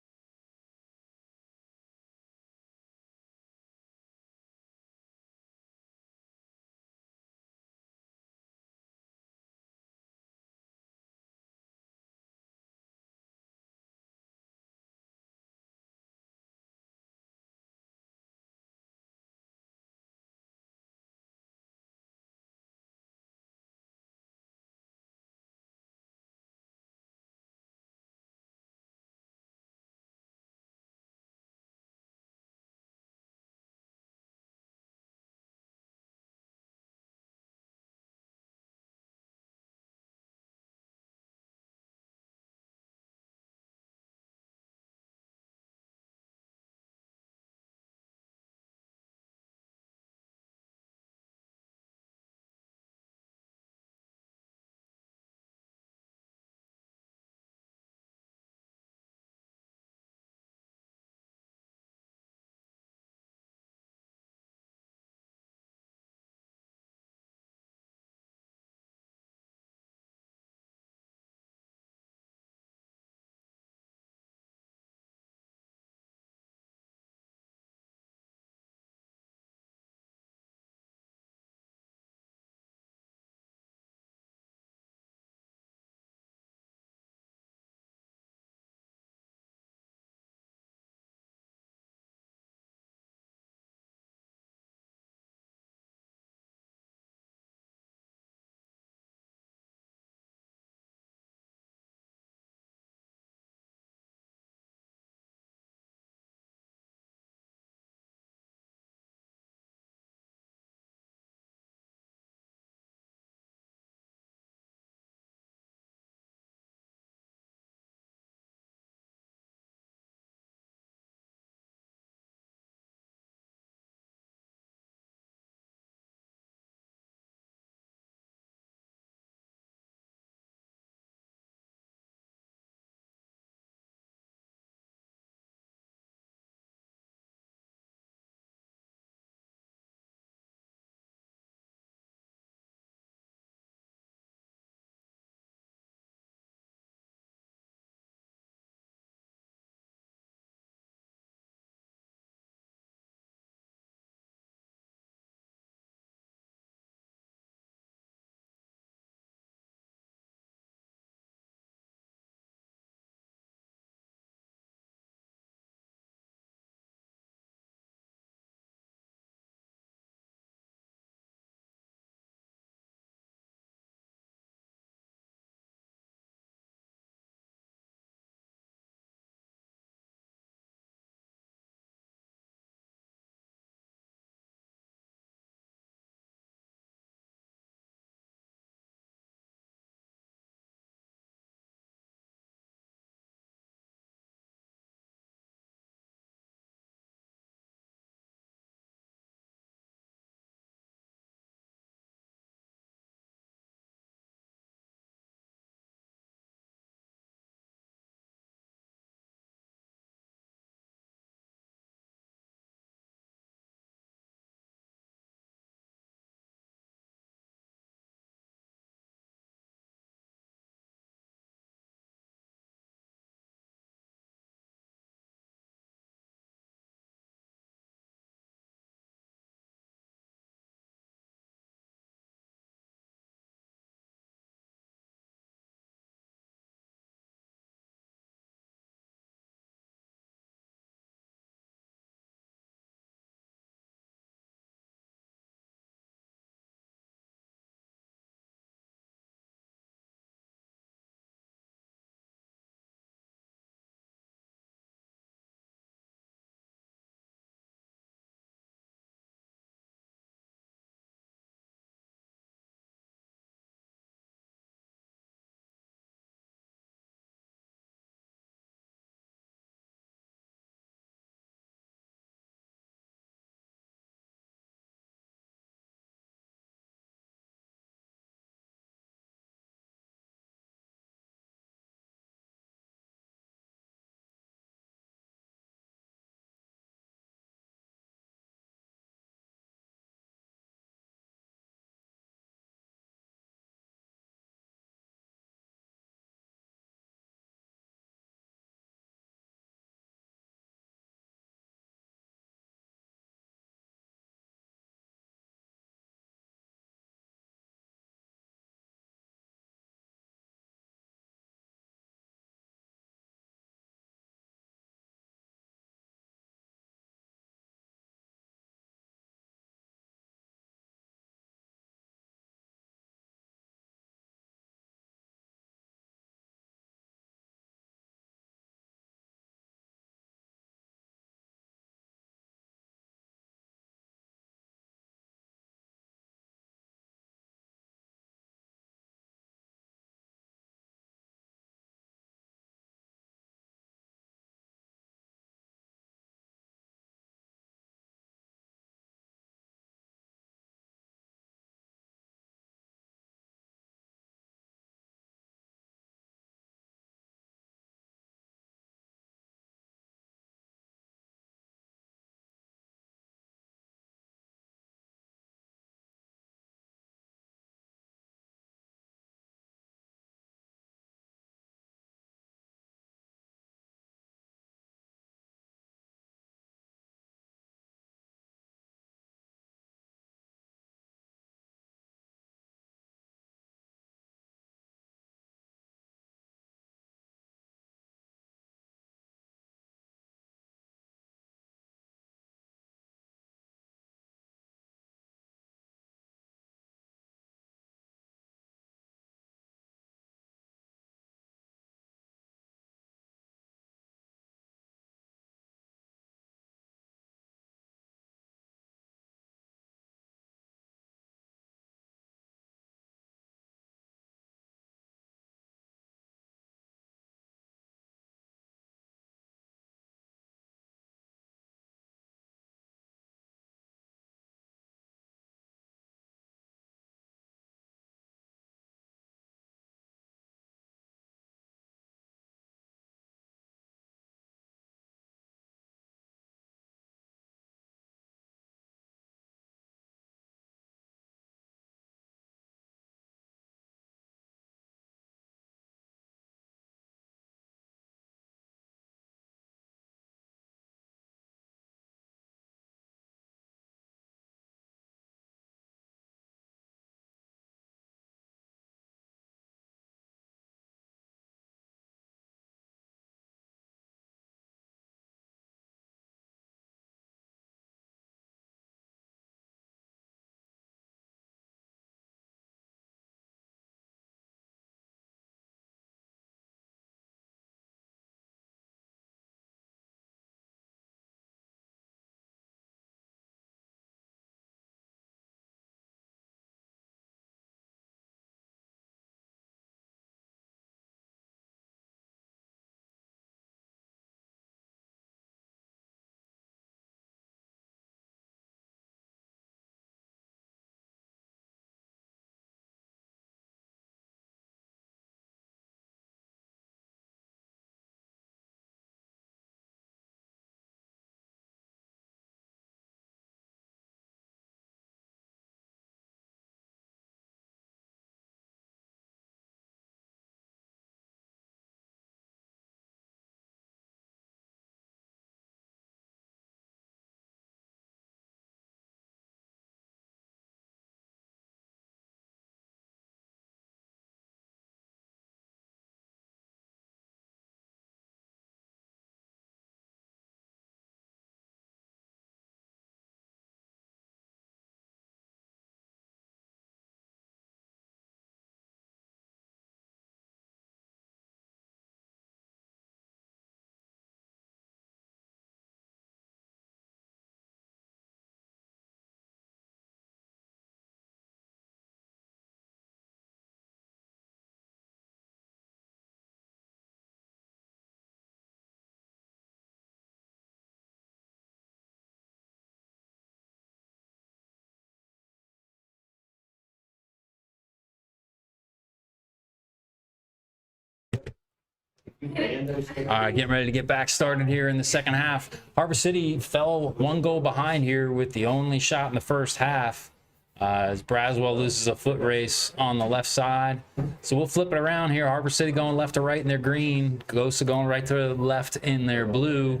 And those All right, getting ready to get back started here in the second half. Harbor City fell 1 goal behind here with the only shot in the first half. As Braswell loses a foot race on the left side. So we'll flip it around here. Harbor City going left to right in their green. GOSA going right to left in their blue.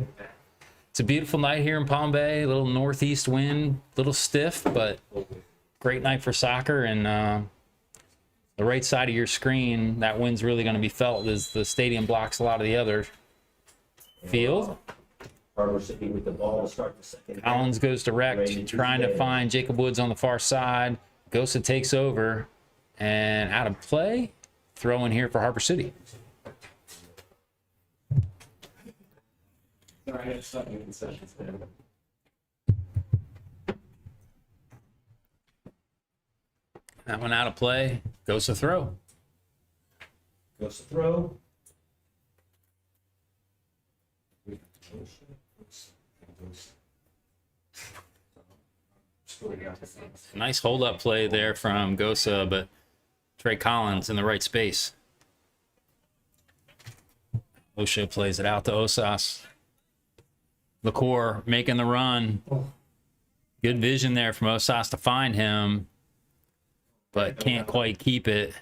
It's a beautiful night here in Palm Bay. A little northeast wind, a little stiff, but great night for soccer. And the right side of your screen, that wind's really going to be felt as the stadium blocks a lot of the other field. Harbor City with the ball to start the second half. Collins goes direct, trying to find Jacob Woods on the far side. GOSA takes over, and out of play, throw in here for Harbor City. Sorry, I had something in sessions there. That one out of play, GOSA throw. Goes to throw. Nice hold-up play there from GOSA, but Trey Collins in the right space. OSHA plays it out to Osas. LaCour making the run. Good vision there from Osas to find him, but can't quite keep it.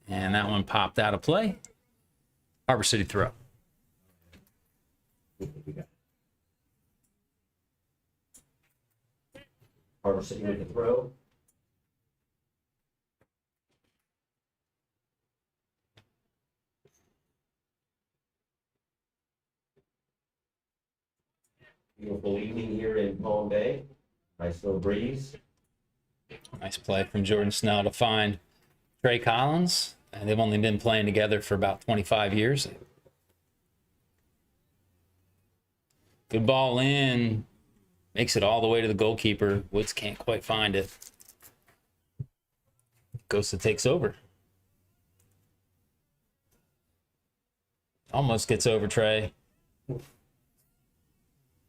And that one popped out of play. Harbor City throw. Harbor City with the throw. Beautiful evening here in Palm Bay. Nice little breeze. Nice play from Jordan Snell to find Trey Collins. And they've only been playing together for about 25 years. Good ball in. Makes it all the way to the goalkeeper. Woods can't quite find it. GOSA takes over. Almost gets over Trey.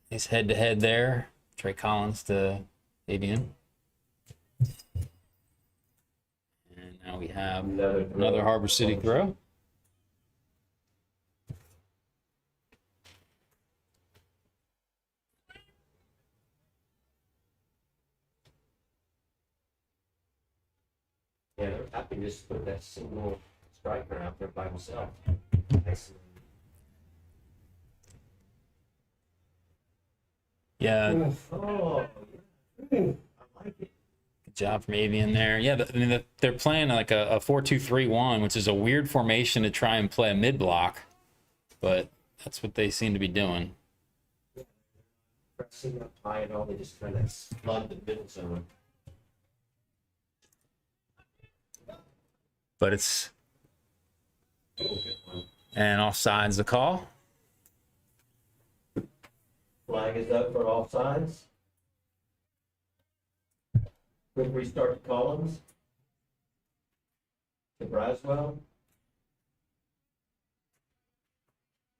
He's head to head there. Trey Collins to Fabian. And now we have another Harbor City throw. Yeah, they're happy to just put that single striker out there by himself. Nice. Yeah, Oh, yeah. I like it. good job from Avian there. Yeah, they're playing like a 4-2-3-1, which is a weird formation to try and play a mid block, but that's what they seem to be doing. Pressing up high and all, they just kind of flood the middle zone. But it's Oh, good one. and offsides the call. Flag is up for offsides. Quick restart to Collins. To Braswell.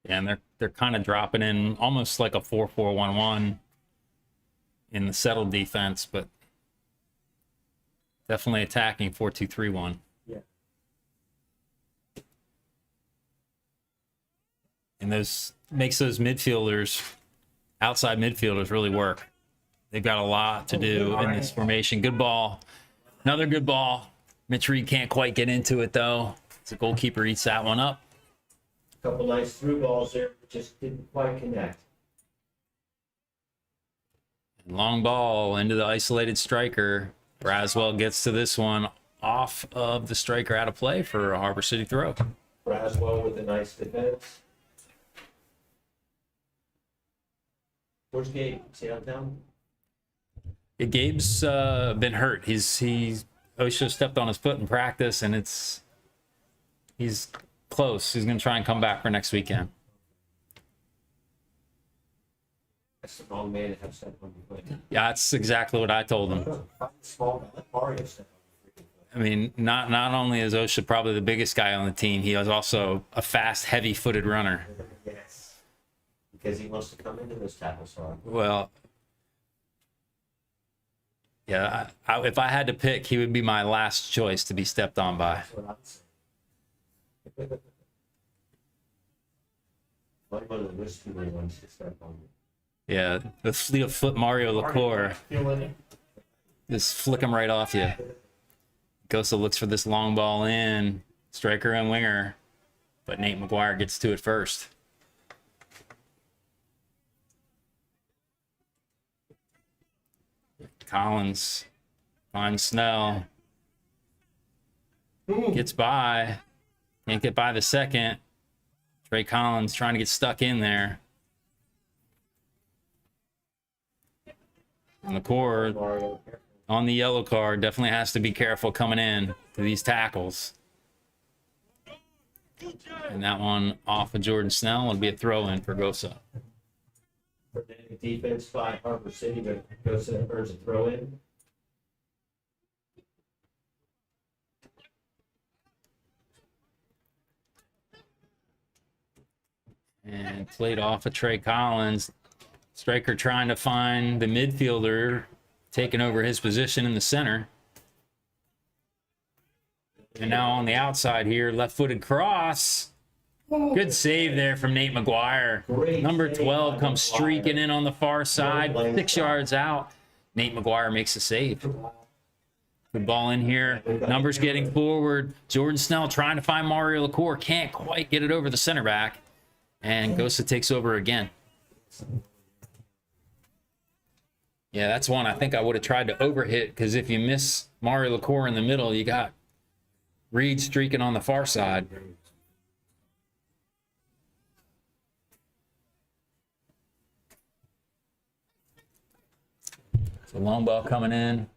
Yeah, and they're kind of dropping in almost like a 4-4-1-1 in the settled defense, but definitely attacking 4-2-3-1. Yeah. And those makes those midfielders, outside midfielders, really work. They've got a lot to do in this formation. Good ball. Another good ball. Mitch Reed can't quite get into it, though. The goalkeeper eats that one up. Couple nice through balls there, but just didn't quite connect. Long ball into the isolated striker. Braswell gets to this one off of the striker, out of play for a Harbor City throw. Braswell with a nice defense. Where's Gabe? Is he out of town? Yeah, Gabe's been hurt. He's OSHA stepped on his foot in practice, and he's close. He's going to try and come back for next weekend. That's the wrong man to have stepped on the foot. Yeah, that's exactly what I told him. Small guy. Let Mario step on the freaking foot. I mean, not only is OSHA probably the biggest guy on the team, he is also a fast, heavy-footed runner. Yes. Because he wants to come into this tackle slot. Well, yeah, if I had to pick, he would be my last choice to be stepped on by. That's what I would say. Like one of the risky ones to start on. Yeah, the fleet of foot Mario LaCour. Feeling it. Just flick him right off you. Gosa looks for this long ball in. Striker and winger. But Nate McGuire gets to it first. Collins finds Snell. Gets by. Can't get by the second. Trey Collins trying to get stuck in there. And the core Mario, on the yellow card definitely has to be careful coming in to these tackles. And that one off of Jordan Snell will be a throw in for Gosa. for the defense by Harbor City, but Gosa earns a throw in. And played off of Trey Collins. Striker trying to find the midfielder, taking over his position in the center. And now on the outside here, left-footed cross. Good save there from Nate McGuire. Great Number save 12 by comes McGuire. streaking in on the far side, lane 6 side. yards out. Nate McGuire makes a save. Good ball in here. Numbers getting forward. Jordan Snell trying to find Mario LaCour. Can't quite get it over the center back. And Gosa takes over again. Yeah, that's one I think I would have tried to overhit, because if you miss Mario LaCour in the middle, you got Reed streaking on the far side. So long ball coming in.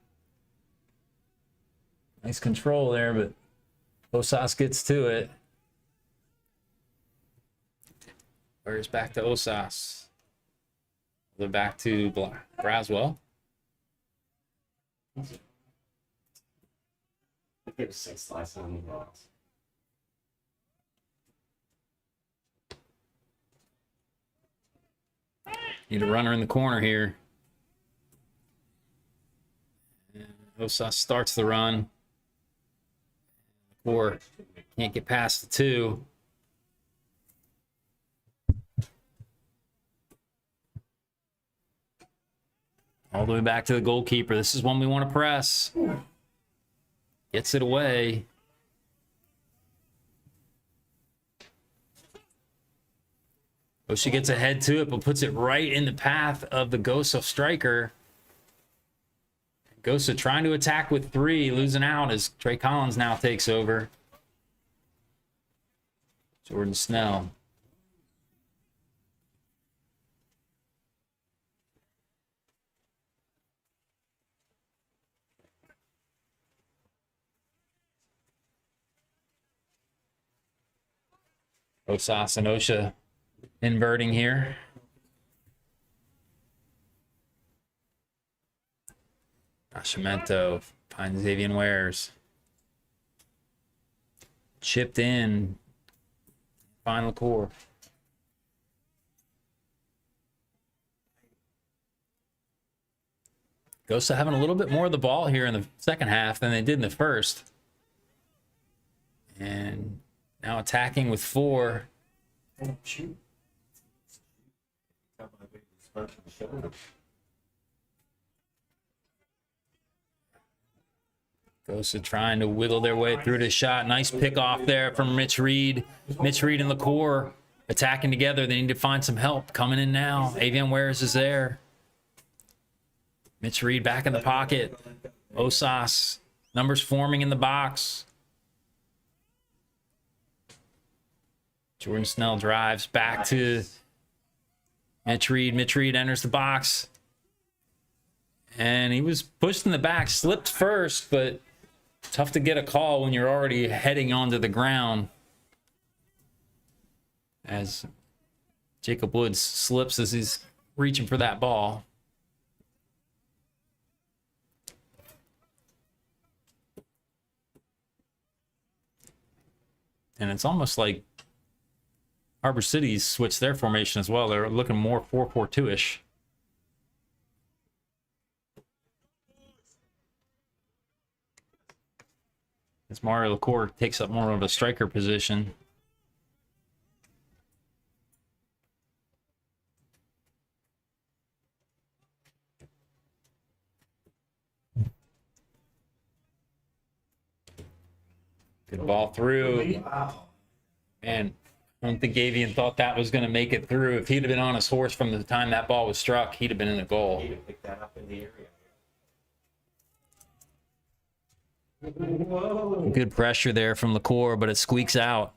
Nice control there, but Osas gets to it. Where's back to Osas? They're back to Braswell. I gave 6 last time. Need a runner in the corner here. And Osas starts the run. Or can't get past the 2. All the way back to the goalkeeper. This is one we want to press. Gets it away. Oh, she gets ahead to it, but puts it right in the path of the Gosa striker. Gosa trying to attack with 3, losing out as Trey Collins now takes over. Jordan Snell. Osas and Osha inverting here. Nascimento finds Xavier Wares. Chipped in. Final core. Gosa having a little bit more of the ball here in the second half than they did in the first. And now attacking with 4. Gosa trying to wiggle their way through the shot. Nice pick off there from Mitch Reed. Mitch Reed and LaCour attacking together. They need to find some help. Coming in now. Avian Wares is there. Mitch Reed back in the pocket. Osas. Numbers forming in the box. Jordan Snell drives back to Mitch Reed. Mitch Reed enters the box. And he was pushed in the back. Slipped first, but tough to get a call when you're already heading onto the ground. As Jacob Woods slips as he's reaching for that ball. And it's almost like Harbor City's switched their formation as well. They're looking more 4-4-2-ish. as Mario LaCour takes up more of a striker position. Good ball through. Wow. Man, I don't think Avian thought that was going to make it through. If he'd have been on his horse from the time that ball was struck, he'd have been in the goal. He'd have picked that up in the area. Whoa. Good pressure there from LaCour, but it squeaks out.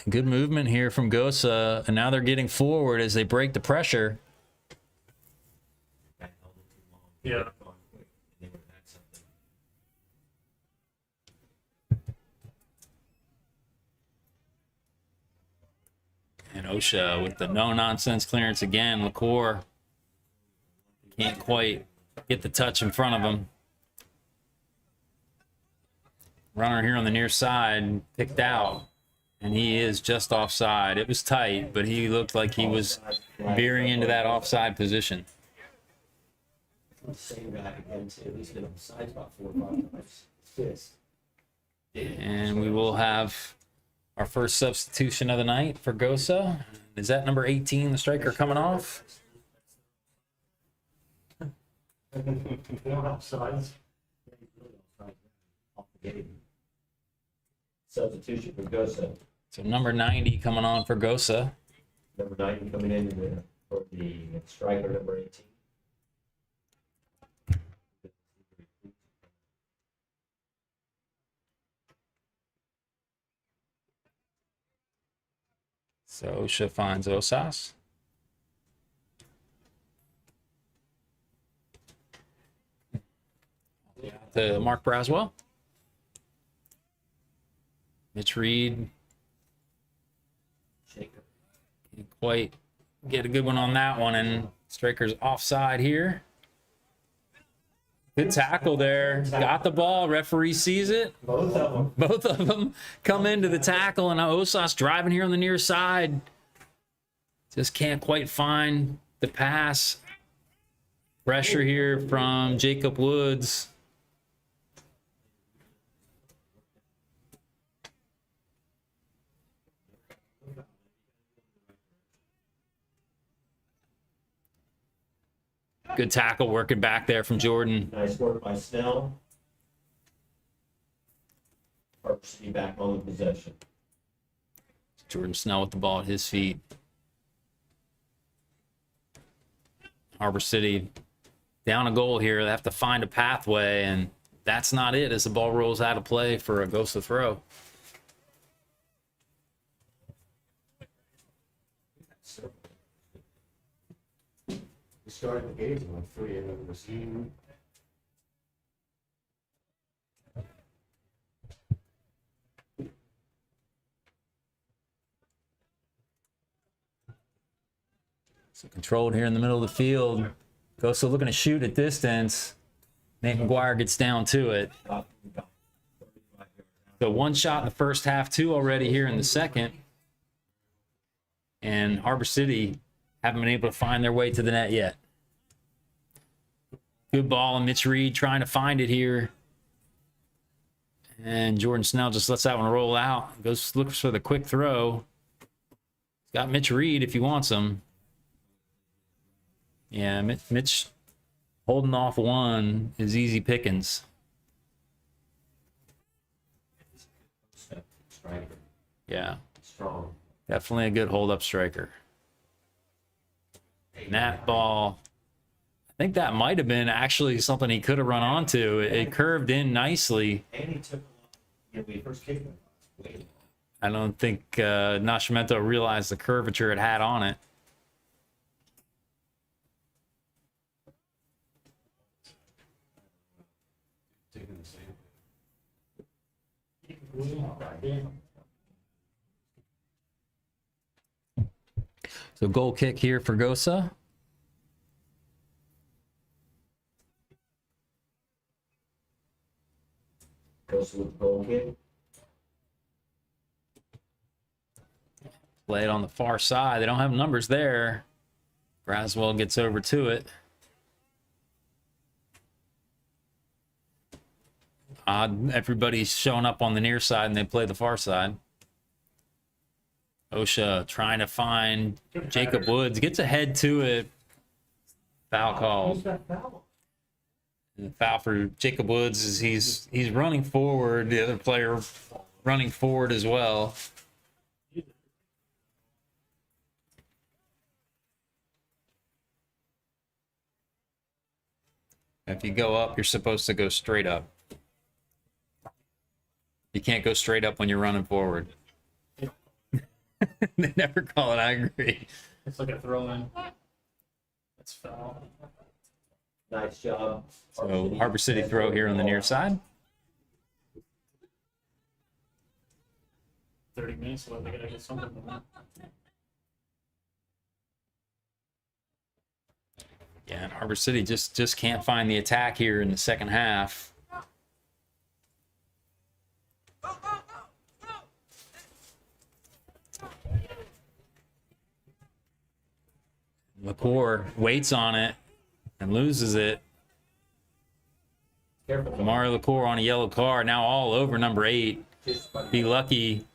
Good movement here from GOSA, and now they're getting forward as they break the pressure. That held it too long. Yeah. Gone quick, and they would have had something. And OSHA with the no-nonsense clearance again. LaCour can't quite get the touch in front of him. Runner here on the near side picked out, and he is just offside. It was tight, but he looked like he was veering into that offside position. The same guy again, too. He's been offside about 4 or 5 times. Yes. And we will have our first substitution of the night for GOSA. Is that number 18, the striker, coming off? Four offsides. Off the game. Substitution for GOSA. So number 90 coming on for GOSA. Number 9 coming in for the striker, number 18. So OSHA finds Osas. To Mark Braswell. Mitch Reed Shaker. can't quite get a good one on that one, and striker's offside here. Good tackle there. Got the ball. Referee sees it. Both of them. Both of them come into the tackle, and now Osas driving here on the near side. Just can't quite find the pass. Pressure here from Jacob Woods. Good tackle working back there from Jordan. Nice work by Snell. Varsity back on the possession. Jordan Snell with the ball at his feet. Harbor City down a goal here. They have to find a pathway, and that's not it as the ball rolls out of play for a GOSA throw. We started the games on 3 and then receiving. So controlled here in the middle of the field. GOSA looking to shoot at distance. Nate McGuire gets down to it. So one shot in the first half, 2 already here in the second. And Harbor City haven't been able to find their way to the net yet. Good ball, and Mitch Reed trying to find it here. And Jordan Snell just lets that one roll out. Goes looks for the quick throw. He's got Mitch Reed if he wants him. Yeah, Mitch holding off one is easy pickings. Striker. Yeah, Strong. definitely a good hold-up striker. And that ball, I think that might have been actually something he could have run onto. It curved in nicely. And he took when we first kicked him. Wait. I don't think Nascimento realized the curvature it had on it. Taking the same. So goal kick here for GOSA. Goes with the goal kick. Play it on the far side. They don't have numbers there. Braswell gets over to it. Odd, everybody's showing up on the near side and they play the far side. OSHA trying to find Jacob Woods, gets ahead to it. Foul call. Who's that foul? And the foul for Jacob Woods is he's running forward. The other player running forward as well. If you go up, you're supposed to go straight up. You can't go straight up when you're running forward. They never call it, I agree. It's like a throw in. That's foul. Nice job. So Harbor City throw here on the near side. 30 minutes left. They gotta get something from that. Yeah, and Harbor City just can't find the attack here in the second half. LaCour waits on it and loses it. Careful. Mario LaCour on a yellow card, now all over number 8. Be lucky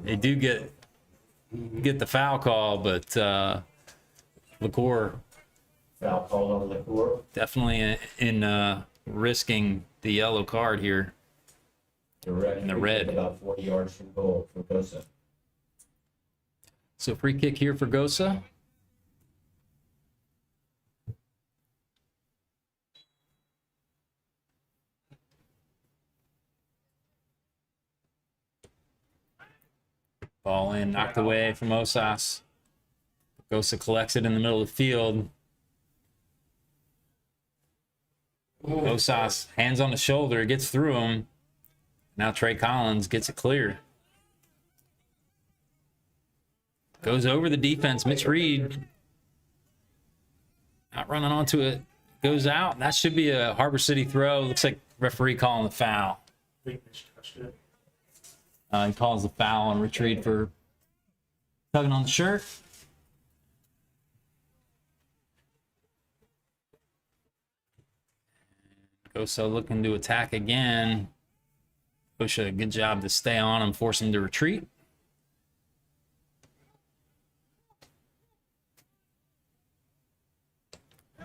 they do get the foul call, but LaCour Foul called on LaCour. definitely in risking the yellow card here. In the red. About 40 yards from goal for GOSA. So free kick here for GOSA. Ball in, knocked away from Osas. GOSA collects it in the middle of the field. Osas, hands on the shoulder, gets through him. Now Trey Collins gets it clear. Goes over the defense. Mitch Reed not running onto it. Goes out. That should be a Harbor City throw. Looks like referee calling the foul. I think they should touch it. He calls the foul and retreat for tugging on the shirt. GOSA looking to attack again. OSHA, good job to stay on him, force him to retreat.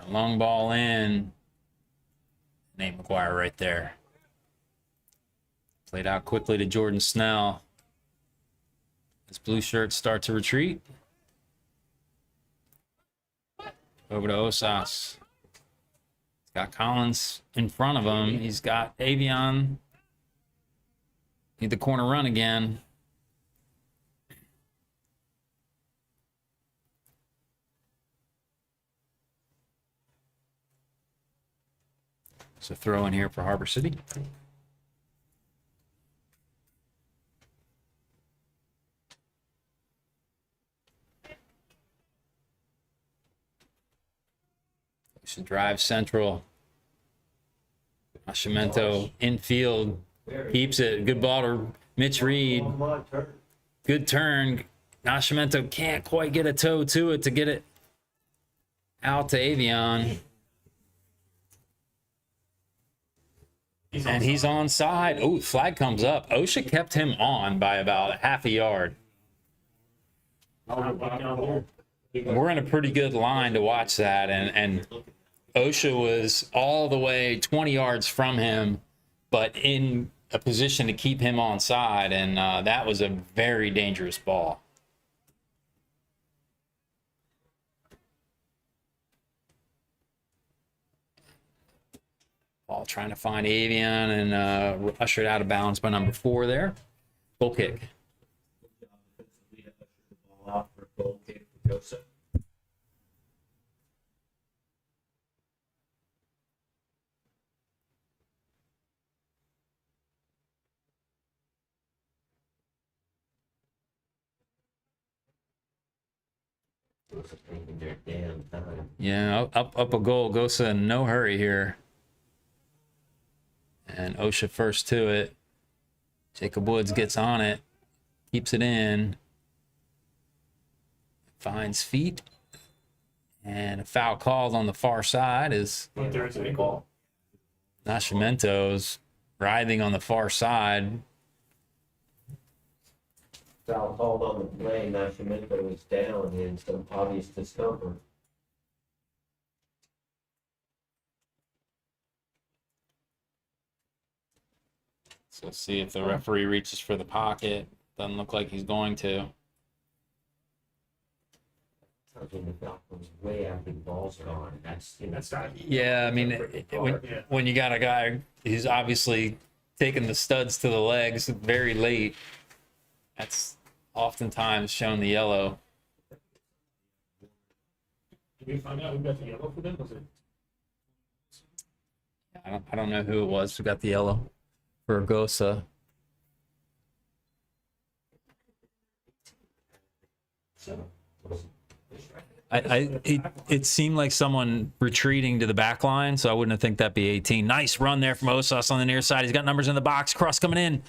Long ball in. Nate McGuire right there. Played out quickly to Jordan Snell. His blue shirts start to retreat. Over to Osas. He's got Collins in front of him. He's got Avion. Need the corner run again. So throw in here for Harbor City. Should drive central. Nascimento infield. Keeps it. Good ball to Mitch Reed. Good turn. Nascimento can't quite get a toe to it to get it out to Avion. And he's onside. Oh, flag comes up. OSHA kept him on by about half a yard. We're in a pretty good line to watch that, and OSHA was all the way 20 yards from him, but in a position to keep him onside, and that was a very dangerous ball. Ball trying to find Avion and ushered out of bounds by number 4 there. Goal kick. Out for goal kick for GOSA. Taking their damn time. Yeah, up a goal. GOSA in no hurry here. And OSHA first to it. Jacob Woods gets on it. Keeps it in. Finds feet. And a foul called on the far side is There's a call. Nascimento's writhing on the far side. Foul called on the play, Nascimento was down in some obvious discomfort. So see if the referee reaches for the pocket. Doesn't look like he's going to. When the foul comes way after the ball's gone, that's not. Yeah, I mean, when you got a guy who's obviously taking the studs to the legs very late, that's oftentimes shown the yellow. Did we find out who got the yellow for them? Was it? I don't know who it was who got the yellow for GOSA. It seemed like someone retreating to the back line, so I wouldn't think that'd be 18. Nice run there from Osas on the near side. He's got numbers in the box. Cross coming in.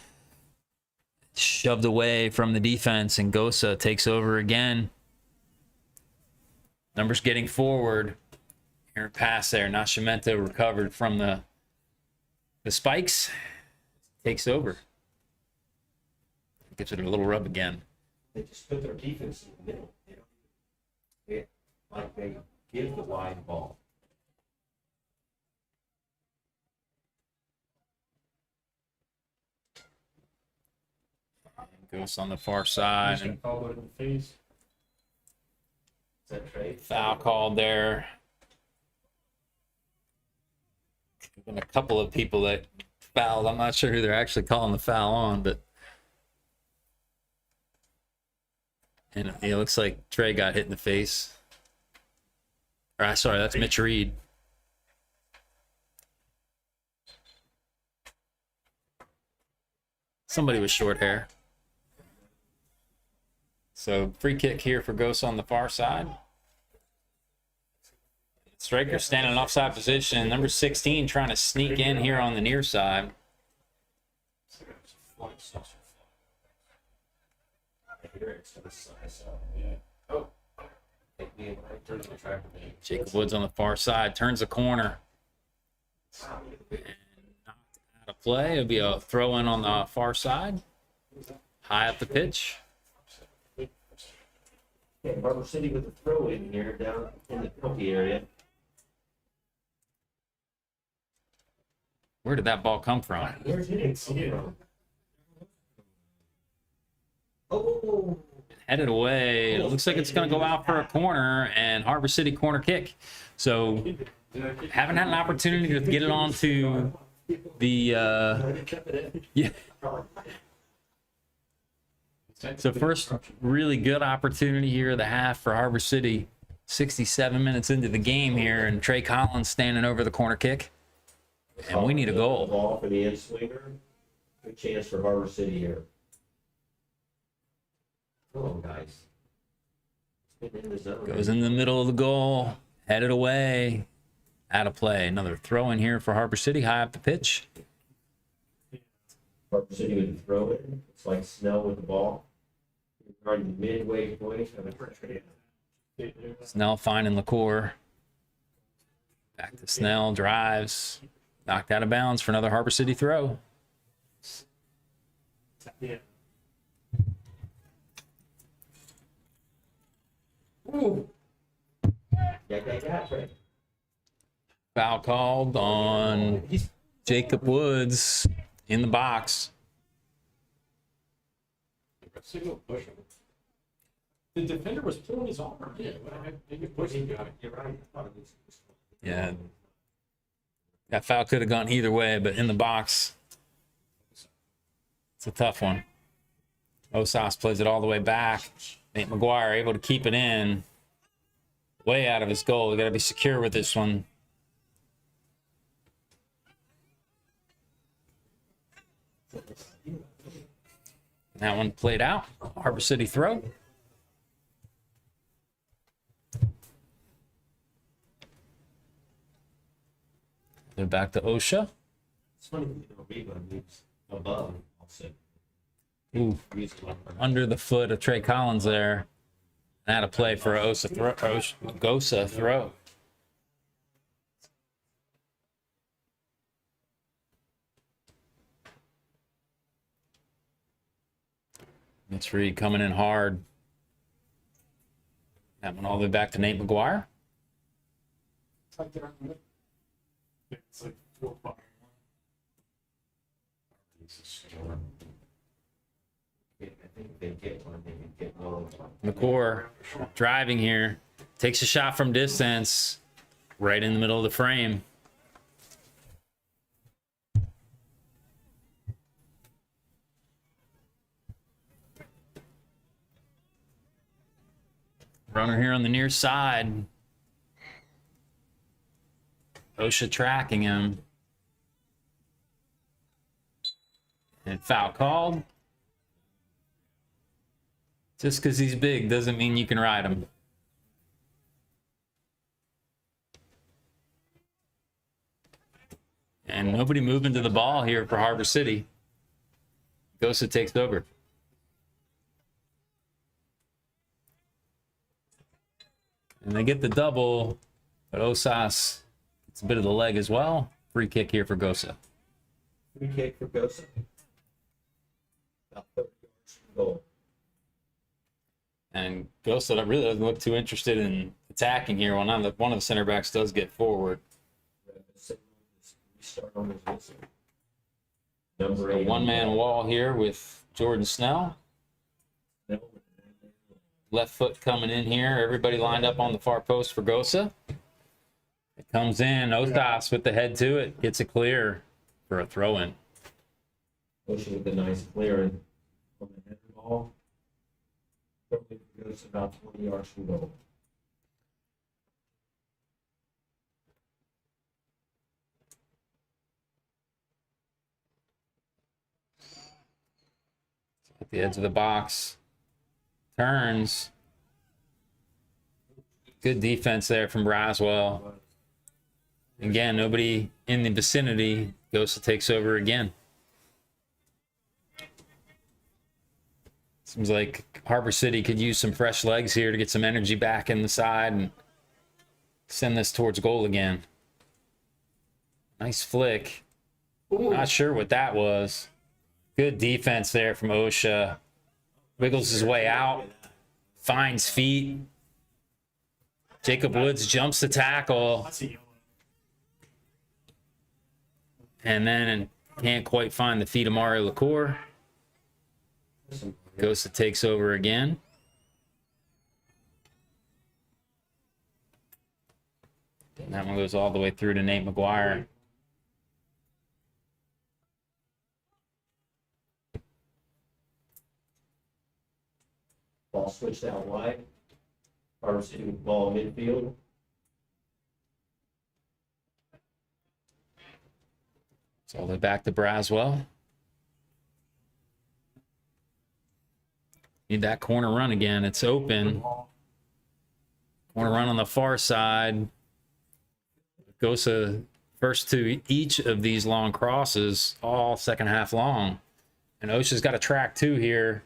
Shoved away from the defense, and GOSA takes over again. Numbers getting forward. Here pass there. Nascimento recovered from the spikes. Takes over. Gives it a little rub again. They just put their defense in the middle. Like they give the wide ball. Goes on the far side. Just got elbowed in the face. Is that trade? Foul called there. Been a couple of people that fouled. I'm not sure who they're actually calling the foul on, but and it looks like Trey got hit in the face. Or, sorry, that's Mitch Reed. Somebody with short hair. So free kick here for GOSA on the far side. Striker standing in offside position. Number 16 trying to sneak in here on the near side. Jacob Woods on the far side turns the corner. And knocked out of play. It'll be a throw in on the far side. High up the pitch. Yeah, Harbor City with a throw in here down in the penalty area. Where did that ball come from? Where did it come from? Oh, Headed away. It looks like it's going to go out for a corner and Harbor City corner kick. So haven't had an opportunity to get it onto the yeah. So first really good opportunity here of the half for Harbor City. 67 minutes into the game here, and Trey Collins standing over the corner kick. And we need a goal. Ball for the in-swinger. Good chance for Harbor City here. Come on, guys. It's been in the zone. Goes in the middle of the goal, headed away, out of play. Another throw in here for Harbor City, high up the pitch. Harbor City with the throw in. It's like Snell with the ball. Regarding the midway point of a trade. Snell finding LaCour. Back to Snell, drives. Knocked out of bounds for another Harbor City throw. Yeah. Ooh. Yeah, Trey. Foul called on Jacob Woods in the box. Signal push him. The defender was pulling his arm. Yeah, maybe pushing. You're right. Yeah. That foul could have gone either way, but in the box, it's a tough one. Osas plays it all the way back. Nate McGuire able to keep it in. Way out of his goal. We got to be secure with this one. That one played out. Harbor City throw. They're back to OSHA. It's funny when you don't read what it means above. Also. Ooh, under the foot of Trey Collins there. That a play for a GOSA throw. Mitch Reed coming in hard. That one all the way back to Nate McGuire. It's like they're in the middle. Yeah, it's like 4-5. I think if they get one, they can get one. McCord driving here. Takes a shot from distance. Right in the middle of the frame. Runner here on the near side. OSHA tracking him. And foul called. Just because he's big doesn't mean you can ride him. And nobody moving to the ball here for Harbor City. GOSA takes over. And they get the double, but Osas gets a bit of the leg as well. Free kick here for GOSA. Free kick for GOSA. About 30 yards from goal. And GOSA really doesn't look too interested in attacking here. One of the center backs does get forward. Restart on his whistle. Number A 8. one-man wall here with Jordan Snell. Left foot coming in here. Everybody lined up on the far post for GOSA. It comes in. Osas with the head to it. Gets it clear for a throw-in. Pushing with a nice clearance on the header ball. Probably goes about 20 yards from goal. At the edge of the box. Turns. Good defense there from Braswell. Again, nobody in the vicinity. GOSA takes over again. Seems like Harbor City could use some fresh legs here to get some energy back in the side and send this towards goal again. Nice flick. Not sure what that was. Good defense there from OSHA. Wiggles his way out. Finds feet. Jacob Woods jumps the tackle. That's a yellow. And then can't quite find the feet of Mario LaCour. GOSA takes over again. And that one goes all the way through to Nate McGuire. Ball switched out wide. Harbor City with ball midfield. It's all the way back to Braswell. Need that corner run again. It's open. Corner run on the far side. GOSA first to each of these long crosses, all second half long. And OSHA's got a track two here.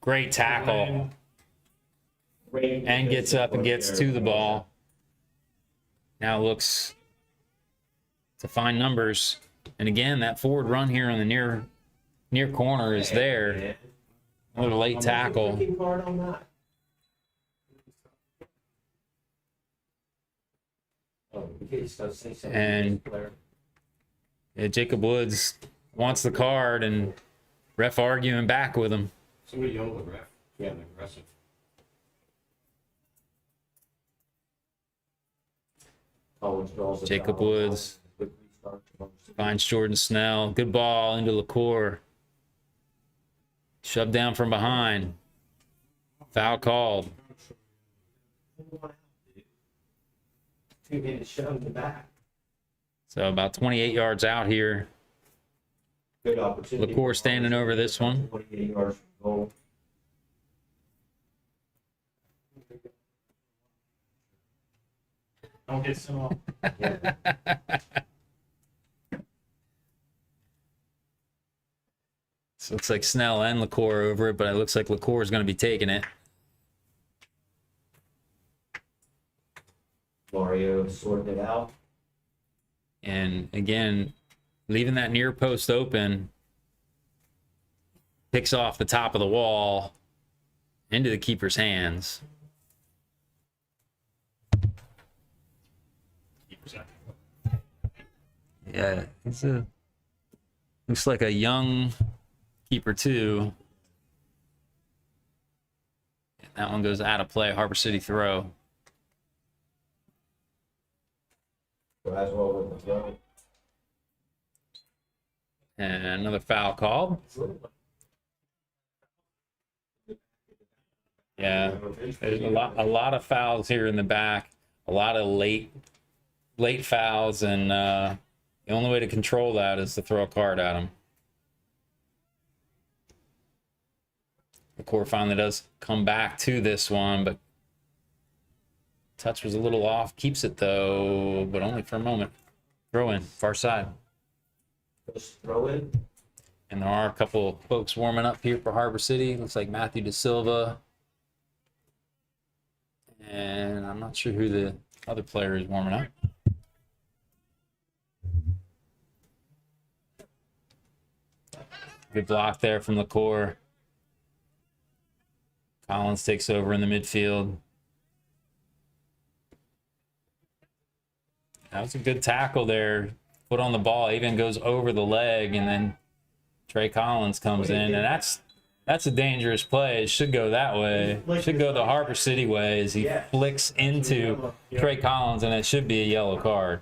Great tackle. And gets up and gets to the ball. Now looks to find numbers. And again, that forward run here on the near corner is there. Another late tackle. And Jacob Woods wants the card, and ref arguing back with him. Somebody yelled at the ref. Yeah, they're aggressive. Jacob Woods finds Jordan Snell. Good ball into LaCour. Shoved down from behind. Foul called. So about 28 yards out here. Good opportunity. LaCour standing over this one. 28 yards from goal. Don't get some off. So it looks like Snell and LaCour over it, but it looks like LaCour is going to be taking it. Mario sorting it out. And again, leaving that near post open. Picks off the top of the wall into the keeper's hands. Yeah, looks like a young keeper too. And that one goes out of play. Harbor City throw. Braswell with the throw. And another foul called. Yeah, there's a lot of fouls here in the back. A lot of late fouls, and the only way to control that is to throw a card at him. The core finally does come back to this one, but touch was a little off. Keeps it though, but only for a moment. Throw in, far side. Just throw in. And there are a couple folks warming up here for Harbor City. Looks like Matthew Da Silva. And I'm not sure who the other player is warming up. Good block there from the core. Collins takes over in the midfield. That was a good tackle there. Foot on the ball, even goes over the leg, and then Trey Collins comes in, and that's a dangerous play. It should go that way. It should go the Harbor City way as he flicks into Trey Collins, and it should be a yellow card.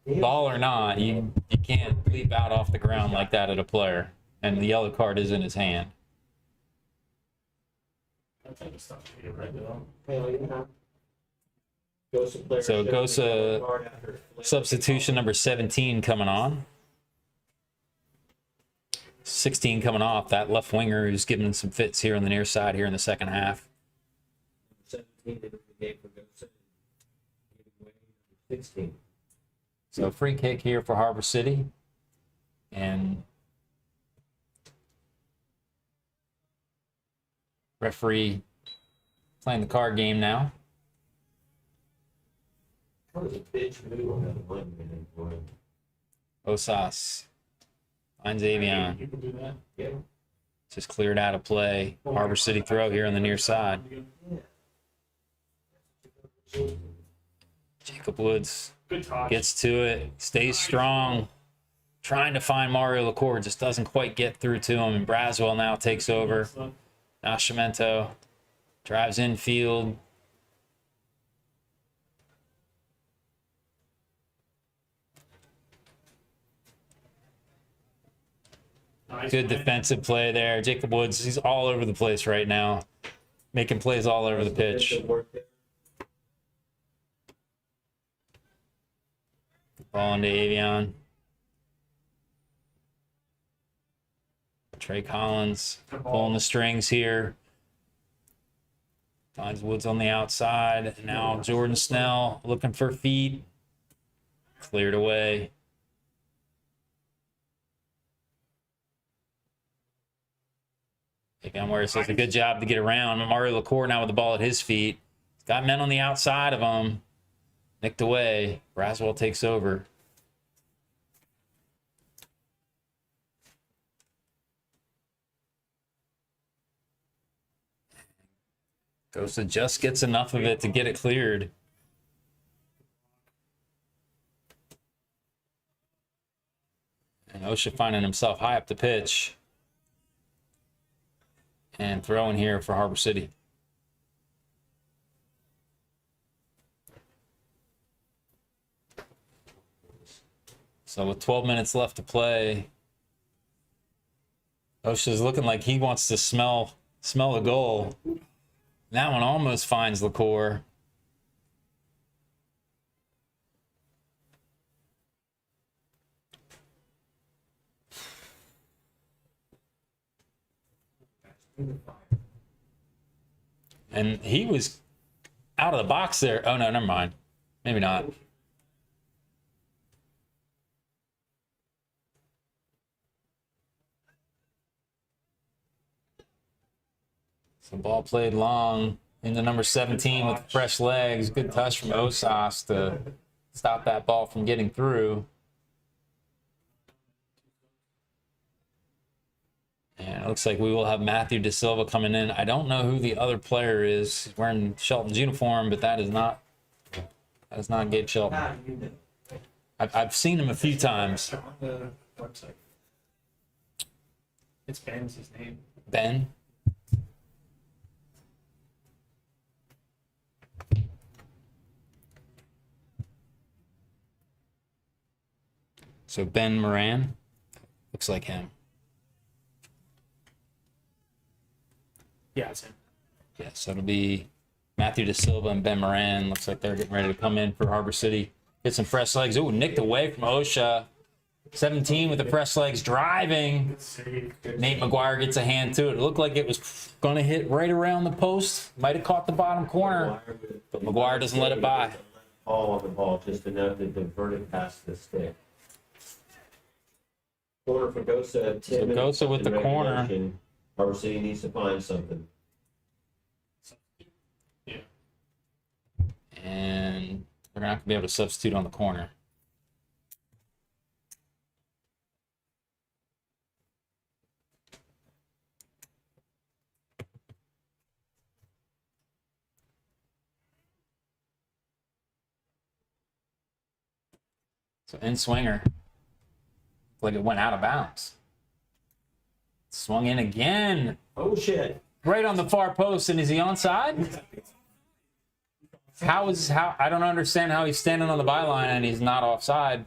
Ball or not, you can't leap out off the ground like that at a player, and the yellow card is in his hand. So GOSA substitution number 17 coming on. 16 coming off. That left winger who's giving some fits here on the near side here in the second half. 16. So free kick here for Harbor City. And referee playing the card game now. That was a bitch move on that 1 minute one. Osas finds Avion. You can do that. Yeah. Just cleared out of play. Harbor City throw here on the near side. Jacob Woods Good touch. gets to it, stays strong, trying to find Mario LaCour, just doesn't quite get through to him. And Braswell now takes over. Nascimento drives infield. Nice Good play. defensive play there. Jacob Woods, he's all over the place right now, making plays all over the pitch. Ball into Avion. Trey Collins pulling the strings here. Finds Woods on the outside. And now Jordan Snell looking for feet. Cleared away. Again, where it says a good job to get around. Mario LaCour now with the ball at his feet. He's got men on the outside of him. Nicked away. Braswell takes over. GOSA just gets enough of it to get it cleared. And Osha finding himself high up the pitch. And throwing here for Harbor City. So with 12 minutes left to play, Osha's looking like he wants to smell the goal. That one almost finds LaCour. And he was out of the box there. Oh, no, never mind. Maybe not. So ball played long into number 17 with fresh legs. Good touch from Osas to stop that ball from getting through. And it looks like we will have Matthew De Silva coming in. I don't know who the other player is. He's wearing Shelton's uniform, but that is not Gabe Shelton. How do you know? I've seen him a few times. On the website. It's Ben's his name. Ben. So Ben Moran. Looks like him. Yeah, it's him. Yeah, so it'll be Matthew De Silva and Ben Moran. Looks like they're getting ready to come in for Harbor City. Get some fresh legs. Ooh, nicked away from OSHA. 17 with the fresh legs driving. Nate McGuire gets a hand to it. It looked like it was going to hit right around the post. Might have caught the bottom corner, but McGuire doesn't let it by. All on the ball, just enough to divert it past the stick. Corner for GOSA. 10 So minutes GOSA with in the corner. regulation. Harbor City needs to find something. Yeah. And they're not going to be able to substitute on the corner. So in swinger, like it went out of bounds. Swung in again, Oh, shit. right on the far post. And is he onside? How I don't understand how he's standing on the byline and he's not offside.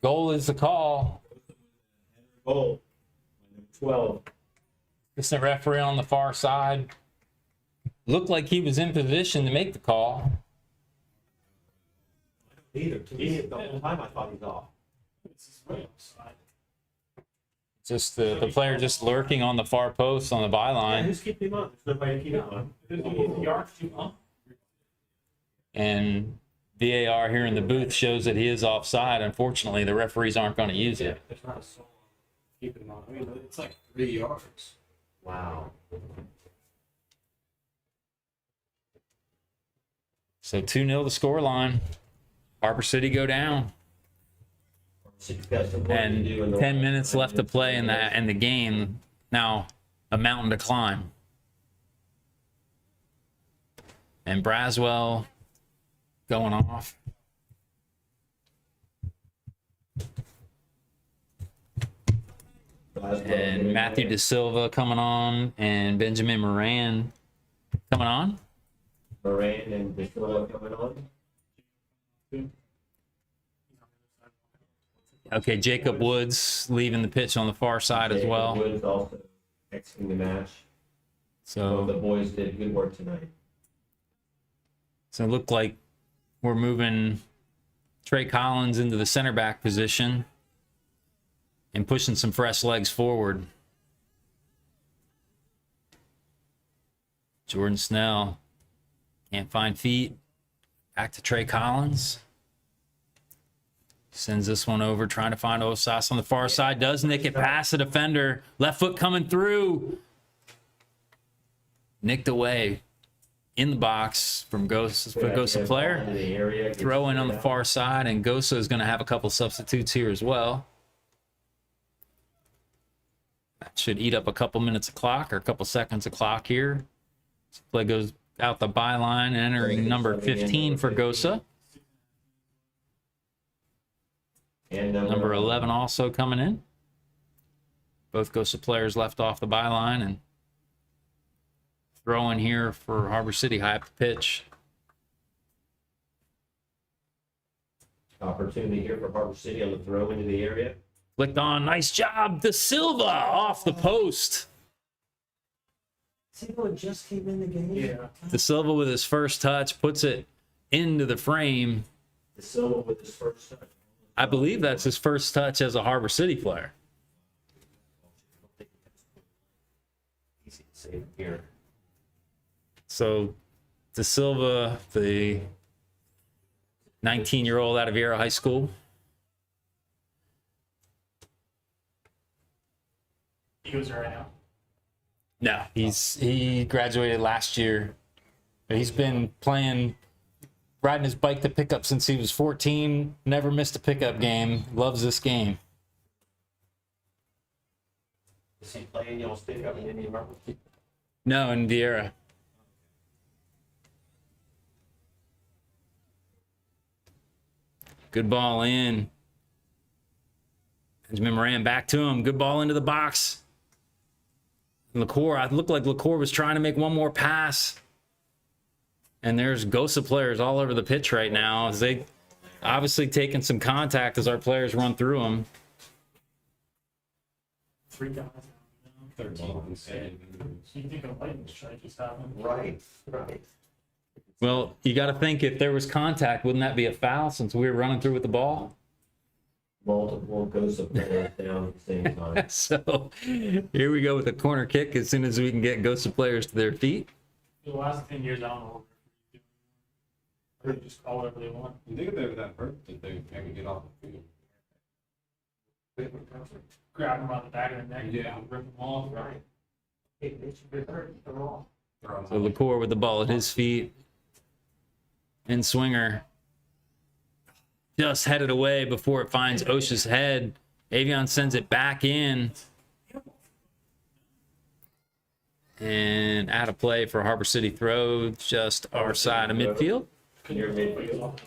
Goal is the call. Goal. Number 12. Assistant referee on the far side. Looked like he was in position to make the call. Neither. To me, the whole time I thought he was off. It's his way outside. Just the player just lurking on the far post on the Yeah, byline. who's keeping him on? There's nobody to keep him on. The yard's too long. And VAR here in the booth shows that he is offside. Unfortunately, the referees aren't going to use it. There's not a soul keeping him on. I mean, it's like 3 yards. Wow. So 2-0 the score line. Harbor City go down. City's got some work to And do in the 10 minutes left to play in the game. Now a mountain to climb. And Braswell going off. And Matthew De Silva coming on, and Benjamin Moran coming on. Moran and De Silva coming on. Okay, Jacob Woods leaving the pitch on the far side as Jacob well. Woods also exiting the match. So the So, boys did good work tonight. so it looked like we're moving Trey Collins into the center back position and pushing some fresh legs forward. Jordan Snell can't find feet. Back to Trey Collins. Sends this one over, trying to find Osas on the far side. Does nick it past the defender. Left foot coming through. Nicked away in the box from GOSA player. In the area, Throw in on the far side, and GOSA is going to have a couple substitutes here as well. That should eat up a couple minutes of clock or a couple seconds of clock here. This play goes out the byline, entering number 15 for GOSA. And Number 11 also coming in. Both GOSA players left off the byline, and throw in here for Harbor City high up the pitch. Opportunity here for Harbor City on the throw into the area. Flicked on. Nice job. De Silva off the post. Silva just came in the game. Yeah. De Silva with his first touch puts it into the frame. De Silva with his first touch. I believe that's his first touch as a Harbor City player. Easy to save here. So De Silva, the 19-year-old out of Vieira High School. He goes there right now. No, he graduated last year. But he's been playing, riding his bike to pickup since he was 14. Never missed a pickup game. Loves this game. Is he playing y'all's pick up in Indian Harbor? No, in Vieira. Good ball in. Benjamin Moran back to him. Good ball into the box. LaCour, it looked like LaCour was trying to make one more pass. And there's GOSA players all over the pitch right now as they obviously taking some contact as our players run through them. 3 guys. 13. You think a lightning strike just happened? Right. Well, you got to think if there was contact, wouldn't that be a foul since we were running through with the ball? Multiple goes up there down at the same time. So here we go with a corner kick as soon as we can get GOSA players to their feet. The last 10 years, I don't know. They just call whatever they want. You think if they were that hurt, that they maybe get off the field? Grab them around the back of the neck and Yeah. rip them off. Right. It should be hurt. They're off. So LaCour with the ball at his feet. And Swinger just headed away before it finds Osha's head. Avion sends it back in. And out of play for Harbor City throw, just our side of midfield. Near midfield.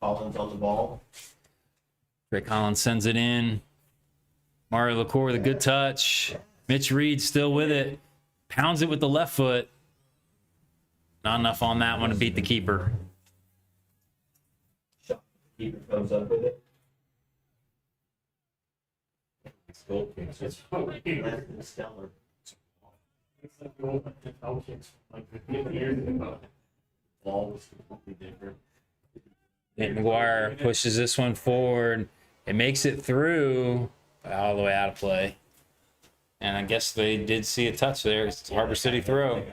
Collins on the ball. Trey Collins sends it in. Mario LaCour with a good touch. Mitch Reed still with it. Pounds it with the left foot. Not enough on that one to beat the keeper. Keeper comes up with it. It's probably Less than stellar. it's like the old NFL kicks like 50 years ago. Ball was completely different. Nate McGuire pushes this one forward. It makes it through all the way out of play. And I guess they did see a touch there. It's a Harbor City throw.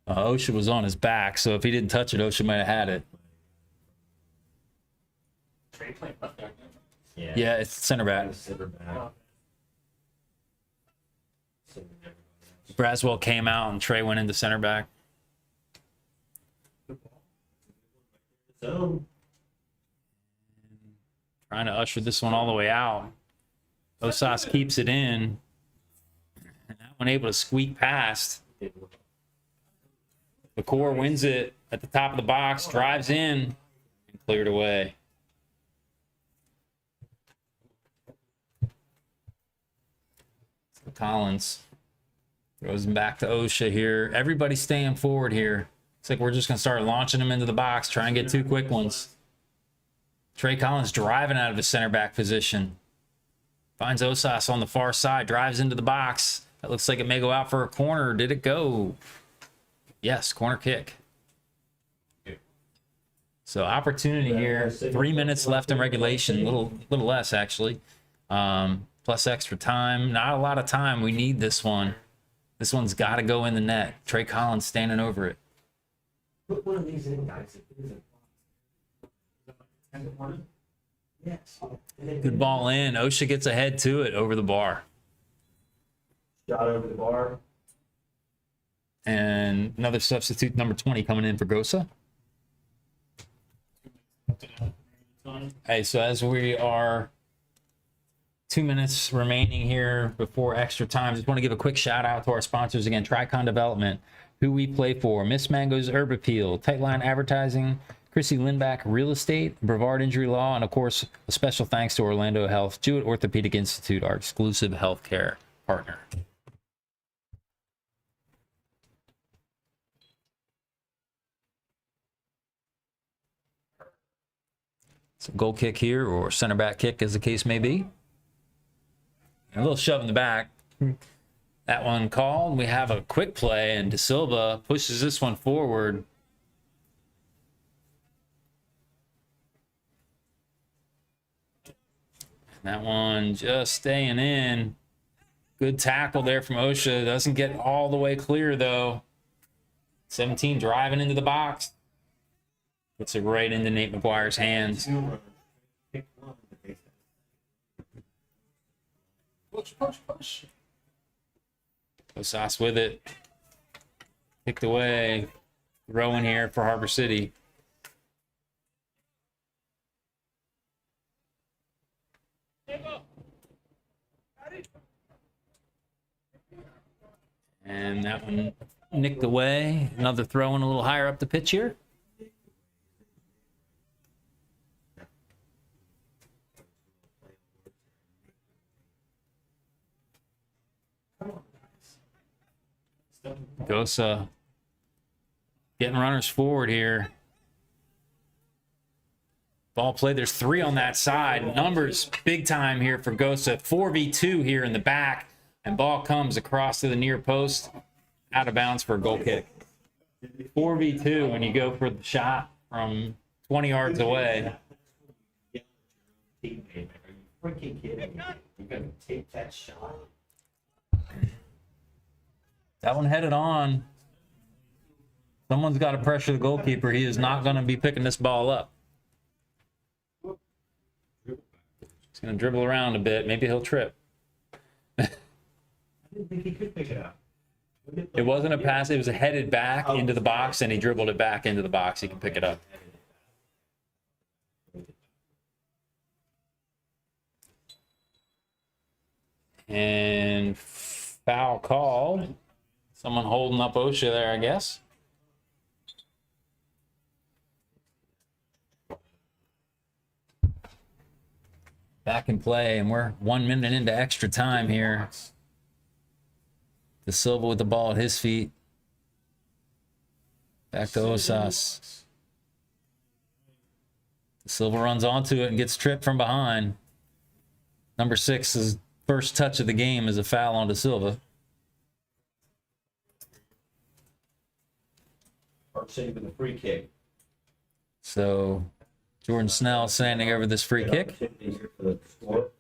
Osha was on his back, so if he didn't touch it, Osha might have had it. Trey playing left back there. Yeah, it's center back. Braswell came out and Trey went into center back. So, Trying to usher this one all the way out. Osas keeps it in. And that one able to squeak past. The core wins it at the top of the box, drives in, and cleared away. So Collins throws him back to Osha here. Everybody's staying forward here. It's like we're just going to start launching them into the box, try and get 2 quick ones. Trey Collins driving out of his center back position. Finds Osas on the far side, drives into the box. That looks like it may go out for a corner. Did it go? Yes, corner kick. So opportunity here. 3 minutes left in regulation. Little less actually. Plus extra time. Not a lot of time. We need this one. This one's got to go in the net. Trey Collins standing over it. put one of these in, guys. Yes. Good ball in. Osha gets ahead to it over the bar. Shot over the bar. And another substitute, number 20, coming in for GOSA. Hey, so as we are 2 minutes remaining here before extra time, just want to give a quick shout out to our sponsors again, Tricon Development, who we play for, Miss Mango's Herb Appeal, Tightline Advertising, Chrissy Lindback Real Estate, Brevard Injury Law, and of course, a special thanks to Orlando Health, Jewett Orthopedic Institute, our exclusive healthcare partner. So goal kick here, or center back kick, as the case may be. A little shove in the back. That one called. We have a quick play, and De Silva pushes this one forward. That one just staying in. Good tackle there from Osha. Doesn't get all the way clear, though. 17 driving into the box. Puts it right into Nate McGuire's hands. Push. Osas with it. Kicked away. Throwing here for Harbor City. And that one nicked away. Another throw in a little higher up the pitch here. GOSA getting runners forward here. Ball play. There's 3 on that side. Numbers big time here for GOSA. 4v2 here in the back. And ball comes across to the near post. Out of bounds for a goal kick. 4v2 when you go for the shot from 20 yards away. Teammate, are you freaking kidding me? You're gonna take that shot? That one headed on. Someone's got to pressure the goalkeeper. He is not going to be picking this ball up. He's going to dribble around a bit. Maybe he'll trip. I didn't think he could pick it up. It wasn't a pass. It was a headed back into the box, and he dribbled it back into the box. He can pick it up. And foul called. Someone holding up OSHA there, I guess. Back in play, and we're 1 minute into extra time here. De Silva with the ball at his feet. Back to Osas. De Silva runs onto it and gets tripped from behind. Number 6's first touch of the game is a foul on De Silva. City with a free kick. So Jordan Snell standing over this free kick. Here for the score.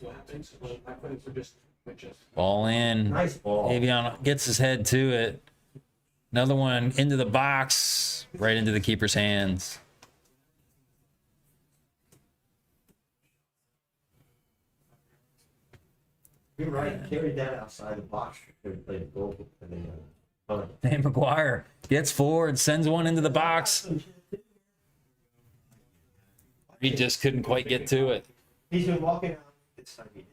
What happens when my friends are just pitches? Ball in. Nice ball. Avion gets his head to it. Another one into the box, right into the keeper's hands. You're right. Carried that outside the box. Could have played goal. Dan McGuire gets forward, sends one into the box. He just couldn't quite get to it. He's been walking out. This time he did.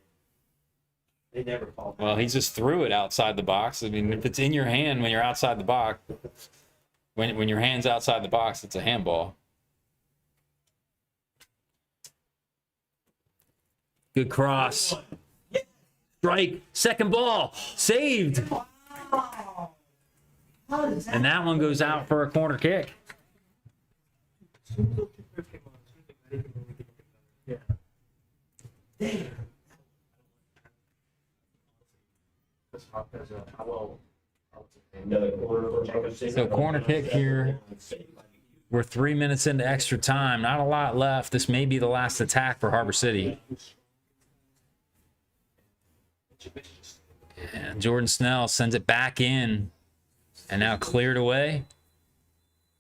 They never called. Well, he just threw it outside the box. I mean, if it's in your hand when you're outside the box, when your hand's outside the box, it's a handball. Good cross. Strike. Second ball. Saved. And that one goes out for a corner kick. Another corner for Jacob City. So corner kick here. We're 3 minutes into extra time. Not a lot left. This may be the last attack for Harbor City. And Jordan Snell sends it back in. And now cleared away.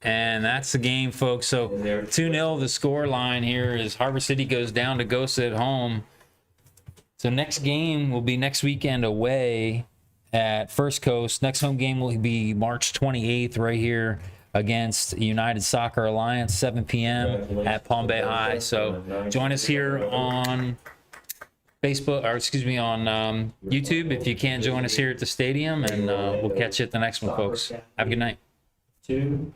And that's the game, folks. So 2-0 the score line here is Harbor City goes down to GOSA at home. So next game will be next weekend away at First Coast. Next home game will be March 28th right here against United Soccer Alliance, 7 p.m. at Palm Bay High. So join us here on Facebook, or excuse me, on YouTube if you can't join us here at the stadium, and we'll catch you at the next one, folks. Have a good night. 2